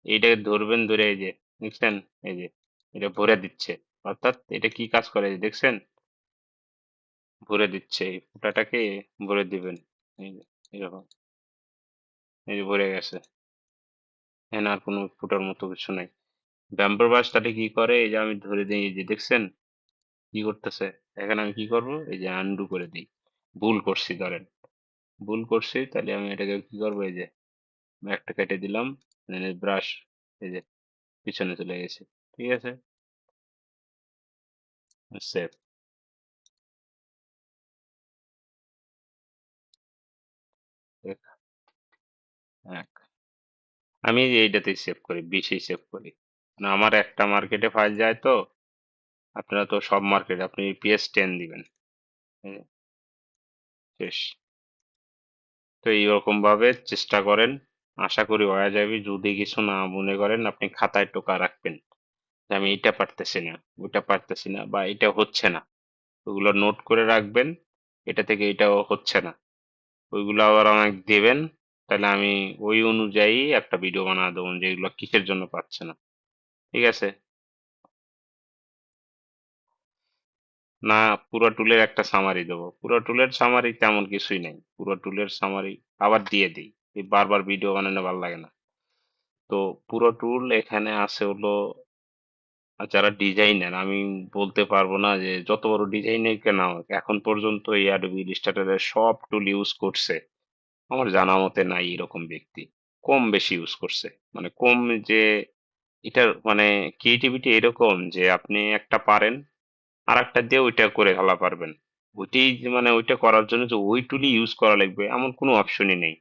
এইটাকে ধরবেন, ধরে এই যে দেখছেন, এই যে এটা ভরে দিচ্ছে। অর্থাৎ এটা কি কাজ করে, এই যে দেখছেন, ভরে দিচ্ছে, এই ফুটাটাকে ভরে দিবেন। এই যে এরকম, এই যে ভরে গেছে, এখানে আর কোনো ফুটার মতো কিছু নাই। ব্যাম্বো ব্রাশ তাহলে কি করে, এই যে আমি ধরে দিই, এই যে দেখছেন কি করতেছে। এখানে আমি কি করব, এই যে আন্ডু করে দিই, ভুল করছি ধরেন, ভুল করছি, তাহলে আমি এটাকে কি করবো, এই যে একটা কেটে দিলাম, ব্রাশ, এই যে পিছনে চলে গেছে। ঠিক আছে, সেভ। আমি এইটাতেই সেভ করি, 20-এই সেভ করি। না, আমার একটা মার্কেটে ফাইল যায় তো। আপনারা তো সব মার্কেট, আপনি PS10 দিবেন। এই শেষ। তো এইরকম ভাবে চেষ্টা করেন, আশা করি হয়ে যাবে। যদি কিছু না মনে করেন, আপনি খাতায় টোকা রাখবেন যে আমি এটা পারতেছি না, ওটা পারতেছি না, বা এটা হচ্ছে না। ওগুলো নোট করে রাখবেন, এটা থেকে এটাও হচ্ছে না, ওইগুলো আবার আমাকে দেবেন। তাহলে আমি ওই অনুযায়ী একটা ভিডিও বানা দেবো যে এগুলো কিসের জন্য পাচ্ছে না। ঠিক আছে? না, পুরো টুলের একটা সামারি দেবো। পুরো টুলের সামারি তেমন কিছুই নেই, পুরো টুলের সামারি আবার দিয়ে দিই। এই বারবার ভিডিও বানানো ভালো লাগে না। তো পুরো টুল এখানে আছে হলো, যারা ডিজাইনার, আমি বলতে পারবো না যে যত বড় ডিজাইনার কেন হোক, এখন পর্যন্ত এই অ্যাডোবি ইলাস্ট্রেটরের সব টুল ইউজ করছে আমার জানা মতে নাই এরকম ব্যক্তি। কম বেশি ইউজ করছে, মানে কম, যে এটার মানে ক্রিয়েটিভিটি এরকম যে আপনি একটা পারেন, আর একটা দিয়ে ওইটা করে ফেলা পারবেন। ওইটাই যে মানে ওইটা করার জন্য যে ওই টুলই ইউজ করা লাগবে এমন কোনো অপশনই নেই।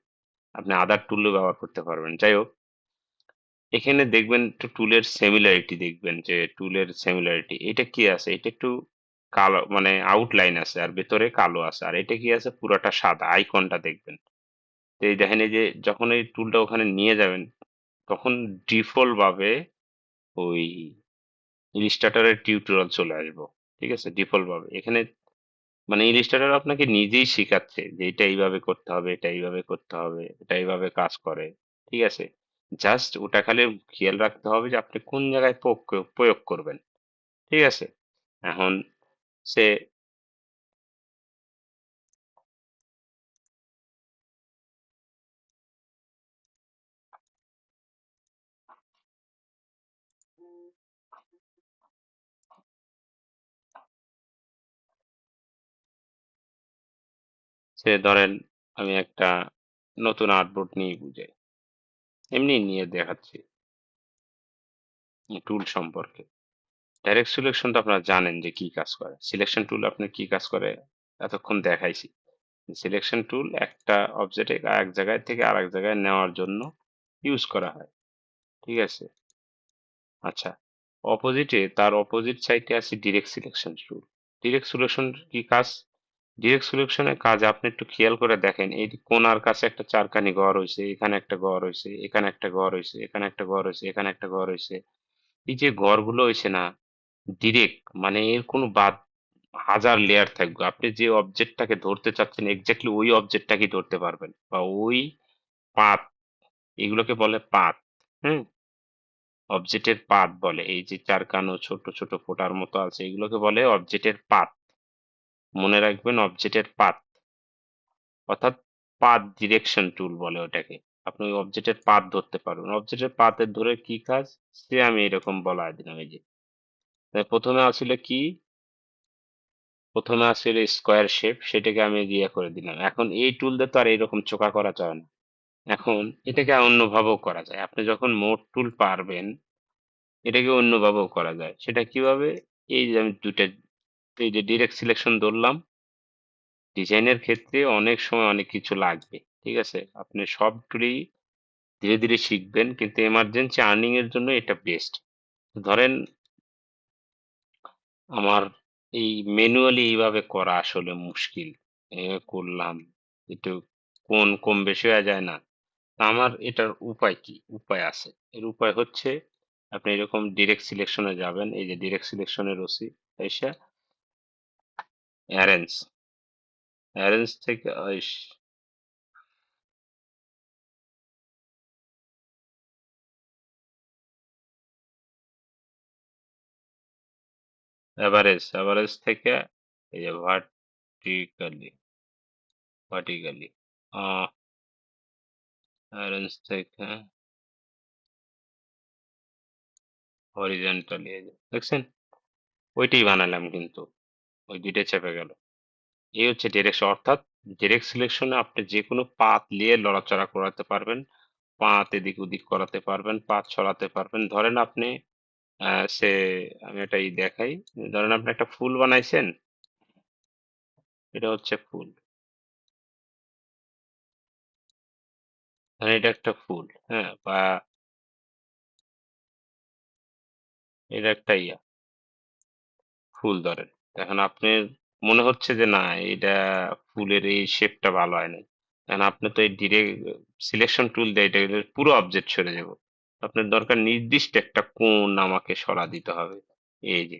আপনি আদার টুলও ব্যবহার করতে পারবেন। যাই হোক, এখানে দেখবেন একটু টুলের সিমিলারিটি, দেখবেন যে টুলের সিমিলারিটি এটা কি আছে, এটা একটু কালো, মানে আউটলাইন আছে আর ভেতরে কালো আছে, আর এটা কি আছে পুরাটা সাদা, আইকনটা দেখবেন। তো এই দেখেন, এই যে যখন এই টুলটা ওখানে নিয়ে যাবেন, তখন ডিফল্ট ভাবে ওই ইলিস্ট্রেটরের টিউটোরিয়াল চলে আসবো। ঠিক আছে, ডিফল্ট ভাবে এখানে মানে ইলিস্ট্রেটর আপনাকে নিজেই শিখাচ্ছে যে এটা এইভাবে করতে হবে, এটা এইভাবে করতে হবে, এটা এইভাবে কাজ করে। ঠিক আছে, জাস্ট ওটা খালি খেয়াল রাখতে হবে যে আপনি কোন জায়গায় প্রয়োগ করবেন। ঠিক আছে, এখন সে সে ধরেন আমি একটা নতুন আর্টবোর্ড নিয়ে বুঝাই, এমনি নিয়ে দেখাচ্ছি টুল সম্পর্কে। ডাইরেক্ট সিলেকশন তো আপনারা জানেন যে কি কাজ করে, সিলেকশন টুল আপনার কি কাজ করে এতক্ষণ দেখাইছি। সিলেকশন টুল একটা অবজেক্ট এক জায়গায় থেকে আরেক জায়গায় নেওয়ার জন্য ইউজ করা হয়। ঠিক আছে, আচ্ছা, অপোজিটে, তার অপোজিট সাইডে আছে ডিরেক্ট সিলেকশন টুল। ডিরেক্ট সিলেকশন কি কাজ? ডিরেক্ট সিলেকশনের কাজ আপনি একটু খেয়াল করে দেখেন, এই যে কোণার কাছে একটা চারখানি ঘর হয়েছে, এখানে একটা ঘর হয়েছে, এখানে একটা ঘর হয়েছে, এখানে একটা ঘর হয়েছে, এখানে একটা ঘর হয়েছে। এই যে ঘরগুলো হয়েছে না, ডিরেক্ট মানে এর কোনো বাদ, হাজার লেয়ার থাকবে, আপনি যে অবজেক্টটাকে ধরতে চাচ্ছেন এক্স্যাক্টলি ওই অবজেক্টটাকেই ধরতে পারবেন, বা ওই পাত, এগুলোকে বলে পাত। হুম, অবজেক্টের পাত বলে, এই যে চারকানো ছোট ছোট ফোঁটার মতো আছে এগুলোকে বলে অবজেক্টের পাত। মনে রাখবেন, অবজেক্টের পাত, অর্থাৎ পাথ ডিরেকশন টুল বলে ওটাকে। আপনি ওই অবজেক্টের পাথ ধরতে পারবেন, অবজেক্টের পাথের ধরে কি কাজ সে আমি এরকম বলা দিলাম। এই যে প্রথমে আসলে কি, প্রথমে আসলে স্কোয়ার শেপ, সেটাকে আমি ইয়ে করে দিলাম। এখন এই টুল দিয়ে তো আর এরকম চোখা করা যায় না। এখন এটাকে অন্যভাবেও করা যায়, আপনি যখন মোড টুল পারবেন এটাকে অন্যভাবেও করা যায়। সেটা কিভাবে? এই যে আমি দুটা, এই যে ডিরেক্ট সিলেকশন ধরলাম, ডিজাইনের ক্ষেত্রে অনেক সময় অনেক কিছু লাগবে। ঠিক আছে, আপনি সব টুলই ধীরে ধীরে শিখবেন, কিন্তু এমার্জেন্সি আর্নিং এর জন্য এটা বেস্ট। ধরেন আমার এই ম্যানুয়ালি এইভাবে করা আসলে মুশকিল, করলাম একটু কোন কম বেশি হয়ে যায় না। তা আমার এটার উপায় কি? উপায় আছে। এর উপায় হচ্ছে আপনি এরকম ডিরেক্ট সিলেকশনে যাবেন, এই যে ডিরেক্ট সিলেকশনের ওসি, এসে অ্যারেঞ্জ, অ্যারেঞ্জ থেকে এভারেজ, এভারেজ থেকে এই যে ভার্টিক্যালি, ভার্টিক্যালি অ্যারেঞ্জ থেকে হরিজন্টালি, দেখছেন? ওইটাই বানালাম, কিন্তু ওই দুইটা চেপে গেল। এই হচ্ছে ডিরেক্ট, অর্থাৎ ডিরেক্ট সিলেকশনে আপনি যে কোনো পাথ নিয়ে লড়াচড়া করাতে পারবেন। পাত এদিক ওদিক করাতে পারবেন, পাত ছড়াতে পারবেন। ধরেন আপনি সে আমি একটা দেখাই। ধরেন আপনি একটা ফুল বানাইছেন, এটা হচ্ছে ফুল। ধরেন এটা একটা ফুল, হ্যাঁ, বা এটা একটা ফুল ধরেন। এখন আপনার মনে হচ্ছে যে না, এটা ফুলের এই শেপটা ভালো হয় নাই। এখন আপনি তো এই ডিরেক্ট সিলেকশন টুল দিয়ে এটা পুরো অবজেক্ট সরে যাব। আপনার দরকার নির্দিষ্ট একটা কোণ আমাকে সরা দিতে হবে। এই যে,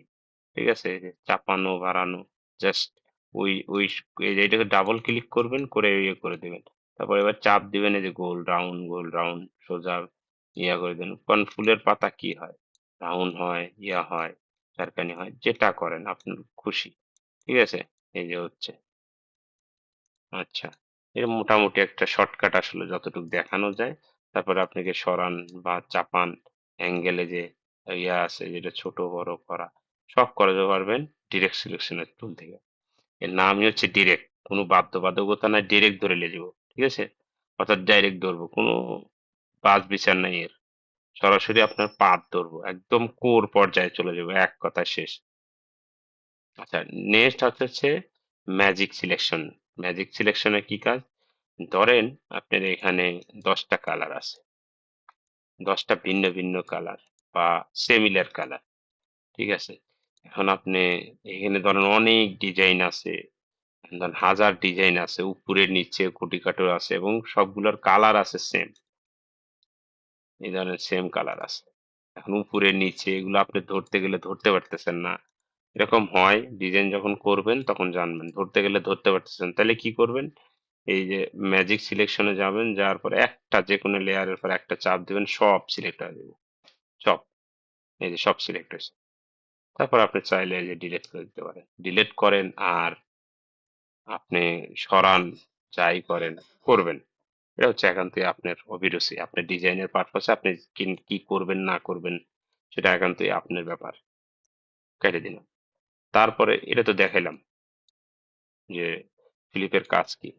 ঠিক আছে, এই যে চাপানো বাড়ানো, জাস্ট ওই ওই এই যে এটাকে ডাবল ক্লিক করবেন, করে ইয়ে করে দিবেন। তারপর এবার চাপ দিবেন, এই যে গোল রাউন্ড সোজা ইয়া করে দেন। কারণ ফুলের পাতা কি হয়, রাউন্ড হয়, ইয়া হয়, ঝারকানি হয়, যেটা করেন আপনার খুশি। ঠিক আছে, এই যে হচ্ছে। আচ্ছা, এর মোটামুটি একটা শর্টকাট আসলে যতটুকু দেখানো যায়। তারপরে আপনাকে সরান বা চাপান, অ্যাঙ্গেলে যে ইয়া আছে যেটা ছোট বড় করা, সব করাতে পারবেন ডিরেক্ট সিলেকশনের টুল থেকে। এর নামই হচ্ছে ডিরেক্ট, কোনো বাধ্যবাধকতা নাই, ডিরেক্ট ধরে নিয়ে যাবো, ঠিক আছে, অর্থাৎ ডাইরেক্ট ধরবো, কোনো বাছ বিচার নাই এর। সরাসরি আপনার পাত ধরবো, একদম কোর পর্যায়ে চলে যাবো, এক কথায় শেষ। আচ্ছা, নেক্সট হচ্ছে ম্যাজিক সিলেকশন। ম্যাজিক সিলেকশনে কি কাজ? ধরেন আপনার এখানে 10টা কালার আছে, 10টা ভিন্ন ভিন্ন কালার বা সিমিলার কালার, ঠিক আছে। এখন আপনি এখানে ধরেন অনেক ডিজাইন আছে, ধরেন হাজার ডিজাইন আছে, উপরে নিচে কোটি কাটো আছে, এবং সবগুলোর কালার আছে সেম। এই ধরনের সেম কালার আছে। এখন উপরে নিচে এগুলো আপনি ধরতে গেলে ধরতে পারতেছেন না। এরকম হয়, ডিজাইন যখন করবেন তখন জানবেন, ধরতে গেলে ধরতে পারতেছেন, তাহলে কি করবেন? এই যে ম্যাজিক সিলেকশনে যাবেন, যাওয়ার পরে একটা যে কোনো লেয়ারের পর একটা চাপ দিবেন, সব সিলেক্ট হয়ে যাবে, সব। এই যে সব সিলেক্ট হয়েছে। তারপর আপনি চাইলে এই যে ডিলিট করে দিতে পারেন, ডিলিট করেন আর আপনি সরান, যাই করেন করবেন। এটা হচ্ছে একান্তই আপনার অভিরুচি, আপনার ডিজাইনের পারপাসে আপনি কি কি করবেন না করবেন, সেটা একান্তই আপনার ব্যাপার। কেটে দিলাম। তারপরে এটা তো দেখাইলাম যে ফিলিপের কাজ কি।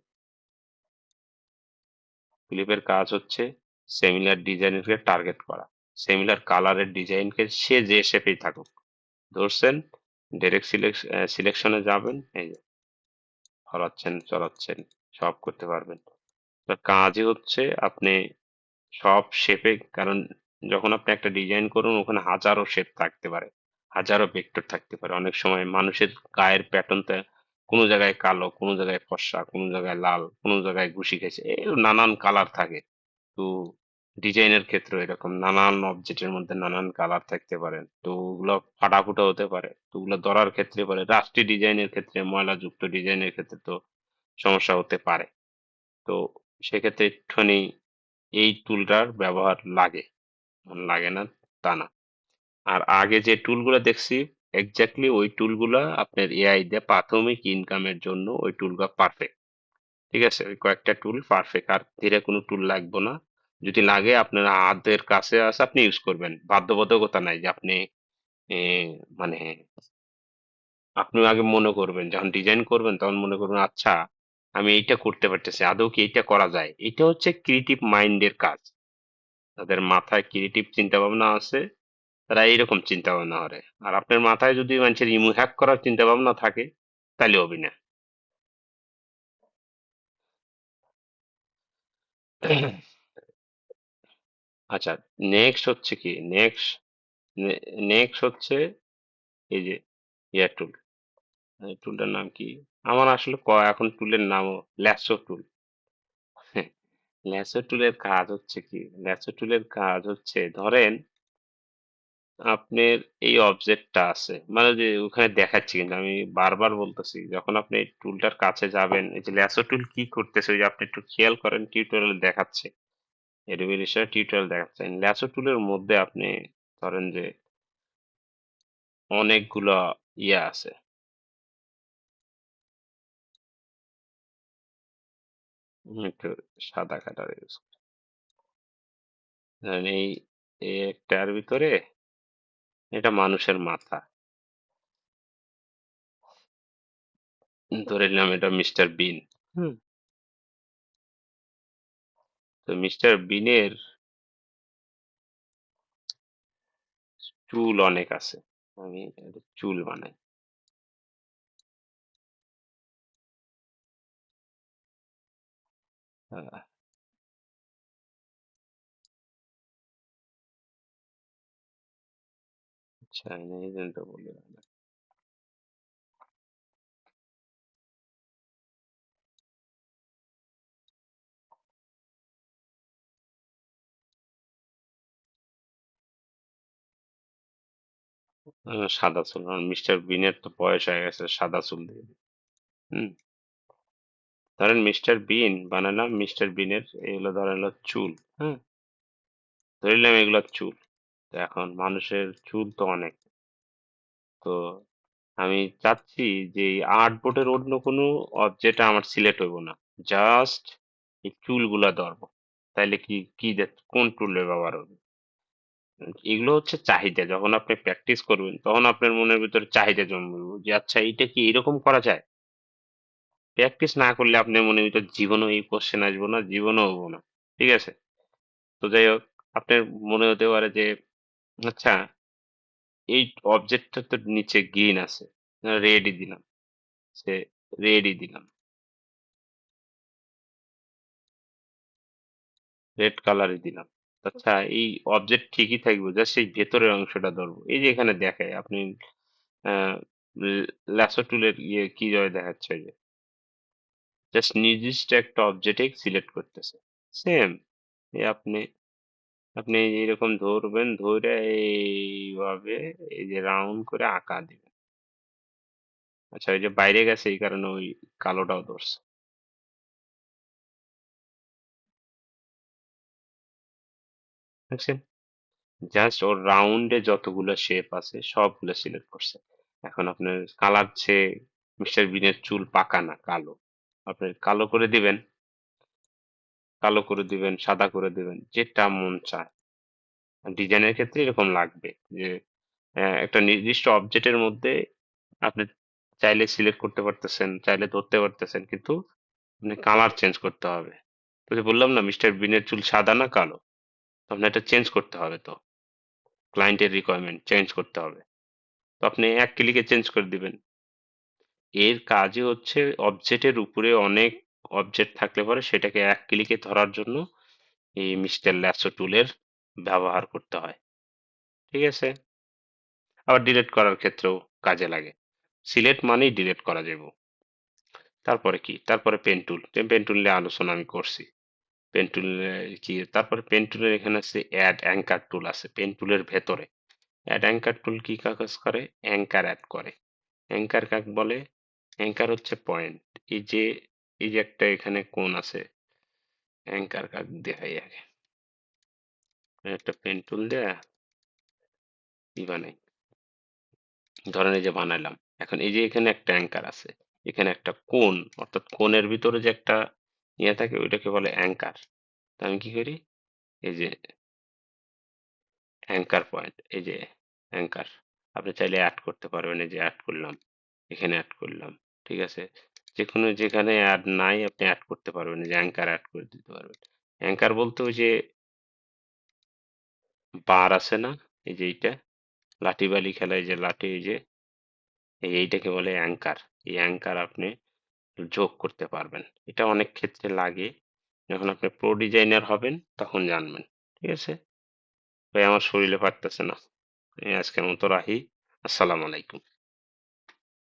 ফিলিপের কাজ হচ্ছে সিমিলার ডিজাইনকে টার্গেট করা, সিমিলার কালারের ডিজাইনকে সে যে শেপেই থাকুক ধরছেন, ডাইরেক্ট সিলেকশনে যাবেন, এই যে হলাচ্ছেন চলাচ্ছেন, সব করতে পারবেন। তার কাজই হচ্ছে আপনি সব শেপে, কারণ যখন আপনি একটা ডিজাইন করুন ওখানে হাজারো শেপ থাকতে পারে, হাজারো ভেক্টর থাকতে পারে। অনেক সময় মানুষের গায়ের প্যাটার্নটা কোনো জায়গায় কালো, কোনো জায়গায় ফর্সা, কোনো জায়গায় লাল, কোনো জায়গায় ঘুষি খেয়েছে, এই নানান কালার থাকে। তো ডিজাইনের ক্ষেত্রে এরকম নানান অবজেক্টের মধ্যে নানান কালার থাকতে পারে, তো ওগুলো ফাটাফুটা হতে পারে, তো ওগুলো ধরার ক্ষেত্রে পারে, রাষ্ট্রীয় ডিজাইনের ক্ষেত্রে, ময়লাযুক্ত ডিজাইনের ক্ষেত্রে তো সমস্যা হতে পারে। তো সেক্ষেত্রে একটুখানি এই টুলটার ব্যবহার লাগে, লাগে না তা না। আর আগে যে টুলগুলো দেখছি, এক্স্যাক্টলি ওই টুলগুলা আপনার এআই দিয়ে প্রাথমিক ইনকামের জন্য ওই টুলগুলো পারফেক্ট। ঠিক আছে, ওই কয়েকটা টুল পারফেক্ট, আর ধীরে কোনো টুল লাগবে না। যদি লাগে আপনার হাতের কাছে আছে আপনি ইউজ করবেন, বাধ্যবাধকতা নাই যে আপনি এ, মানে আপনি আগে মনে করবেন, যখন ডিজাইন করবেন তখন মনে করবেন আচ্ছা আমি এইটা করতে পারতেছি, আদৌ কি এইটা করা যায়। এটা হচ্ছে ক্রিয়েটিভ মাইন্ডের কাজ, তাদের মাথায় ক্রিয়েটিভ চিন্তা ভাবনা আছে, তারা এইরকম চিন্তা ভাবনা করে। আর আপনার মাথায় যদি মানুষের ইমু হ্যাক করার চিন্তা ভাবনা থাকে, তাহলে হবে না। আচ্ছা, নেক্সট হচ্ছে কি, নেক্সট নেক্সট হচ্ছে এই যে ইয়ার টুল। এই টুলটার নাম কি? আমার আসলে এখন টুলের নামও ল্যাসো টুল। ল্যাসো টুলের কাজ হচ্ছে কি? ল্যাসো টুলের কাজ হচ্ছে ধরেন আপনার এই অবজেক্টটা আছে, মানে যে ওখানে দেখাচ্ছি, কিন্তু আমি বারবার বলতেছি, যখন আপনি এই টুলটার কাছে যাবেন, এই যে ল্যাসো টুল কি করতেছে, ওই যে আপনি একটু খেয়াল করেন, টিউটোরিয়াল দেখাচ্ছে, এডুকেশন টিউটোরিয়াল দেখাচ্ছে, ল্যাসো টুলের মধ্যে আপনি ধরেন যে অনেকগুলা ইয়ে আছে। একটু সাদা কালার ইউজ ধরেন এই একটার ভিতরে এটা মানুষের মাথা, ধরে নিলাম এটা মিস্টার বিন। হুম, তো মিস্টার বিনের চুল অনেক আছে, আমি একটা চুল বানাই। আহ, আচ্ছা, এই জন্য তো বললাম। সাদা চুল, মিস্টার বিনের তো বয়স হয়ে গেছে, সাদা চুল দিয়ে দিই। হুম, ধরেন মিস্টার বিন বানালাম, মিস্টার বিনের এগুলো ধরেন হলো চুল। হ্যাঁ, ধরলাম এগুলো চুল। তো এখন মানুষের চুল তো অনেক, তো আমি চাচ্ছি যে এই আর্টবোর্ডের অন্য কোনো অবজেক্ট আমার সিলেক্ট হইব না, জাস্ট এই চুলগুলা ধরবো। তাইলে কি কি কোন টুলের ব্যবহার হবে? এগুলো হচ্ছে চাহিদা, যখন আপনি প্র্যাকটিস করবেন তখন আপনার মনের ভিতরে চাহিদা জন্মবে যে আচ্ছা এটা কি এরকম করা যায়। প্র্যাকটিস না করলে আপনার মনের ভিতর জীবনও এই কোশ্চেন আসবো না, জীবনও হবো না। ঠিক আছে? তো যাই হোক, আপনার মনে হতে পারে যে আচ্ছা এই অবজেক্টটা তো নিচে গ্রিন আছে, রেডই দিলাম, সে রেডই দিলাম, রেড কালারই দিলাম। আচ্ছা এই অবজেক্ট ঠিকই থাকবে, জাস্ট এই ভেতরের অংশটা ধরবো। এই যে এখানে দেখায় আপনি আহ ল্যাসো টুলের ইয়ে কি জয় দেখাচ্ছে, ওই যে জাস্ট নির্দিষ্ট একটা অবজেক্ট সিলেক্ট করতেছে। সেম এই আপনি আপনি এইরকম ধরবেন, ধরে এইভাবে এই যে রাউন্ড করে আঁকা দিবেন। আচ্ছা ওই যে বাইরে গেছে এই কারণে ওই কালোটাও ধরছে, দেখছেন? জাস্ট ওর রাউন্ডে যতগুলো শেপ আছে সবগুলো সিলেক্ট করছে। এখন আপনার কালার সে মিস্টার বিনের চুল পাকা না, কালো। আপনি কালো করে দিবেন, কালো করে দিবেন, সাদা করে দিবেন, যেটা মন চায়। ডিজাইনের ক্ষেত্রে এরকম লাগবে যে একটা নির্দিষ্ট অবজেক্টের মধ্যে আপনি চাইলে সিলেক্ট করতে পারতেছেন, চাইলে ধরতে পারতেছেন, কিন্তু আপনি কালার চেঞ্জ করতে হবে। তো যে বললাম না মিস্টার বিনের চুল সাদা না কালো, তো আপনার এটা চেঞ্জ করতে হবে। তো ক্লায়েন্টের রিকোয়ারমেন্ট চেঞ্জ করতে হবে, তো আপনি এক ক্লিকে চেঞ্জ করে দিবেন। এর কাজই হচ্ছে অবজেক্টের উপরে অনেক অবজেক্ট থাকলে পরে সেটাকে এক ক্লিকে ধরার জন্য এই মিস্টার ল্যাসো টুলের ব্যবহার করতে হয়। ঠিক আছে? আবার ডিলিট করার ক্ষেত্রেও কাজে লাগে। সিলেক্ট মানেই ডিলিট করা যাবে। তারপরে কি, তারপরে পেন টুল, পেন টুল নিয়ে আলোচনা আমি করছি। পেন টুল কি, তারপরে পেন টুলের এখানে আছে অ্যাড অ্যাঙ্কার টুল আছে পেন টুলের ভেতরে। অ্যাড অ্যাঙ্কার টুল কি কাজ করে? অ্যাঙ্কার অ্যাড করে। অ্যাঙ্কার কাক বলে? অ্যাঙ্কার হচ্ছে পয়েন্ট। এই যে এই যে একটা এখানে কোণ আছে, অ্যাঙ্কার কাক দেখাই আগে। একটা পেন টুল দেয়া কি বানাই, ধরেন এই যে বানাইলাম। এখন এই যে এখানে একটা অ্যাঙ্কার আছে, এখানে একটা কোণ, অর্থাৎ কোণের ভিতরে যে একটা ইয়ে থাকে ওইটাকে বলে অ্যাঙ্কার। তা আমি কি করি, এই যে অ্যাঙ্কার পয়েন্ট, এই যে অ্যাঙ্কার, আপনি চাইলে অ্যাড করতে পারবেন। এই যে অ্যাড করলাম, এখানে অ্যাড করলাম। ঠিক আছে? যে কোনো যেখানে অ্যাড নাই আপনি অ্যাড করতে পারবেন, এই যে অ্যাঙ্কার অ্যাড করে দিতে পারবেন। অ্যাঙ্কার বলতে ওই যে বার আছে না, এই যে এইটা লাঠি বালি খেলায় যে লাঠি, এই যে এইটাকে বলে অ্যাঙ্কার। এই অ্যাঙ্কার আপনি যোগ করতে পারবেন। এটা অনেক ক্ষেত্রে লাগে, যখন আপনি প্রো ডিজাইনার হবেন তখন জানবেন। ঠিক আছে? ভাই আমার শরীরে পারতেছে না, এই আজকের মতো রাহি। আসসালামু আলাইকুম।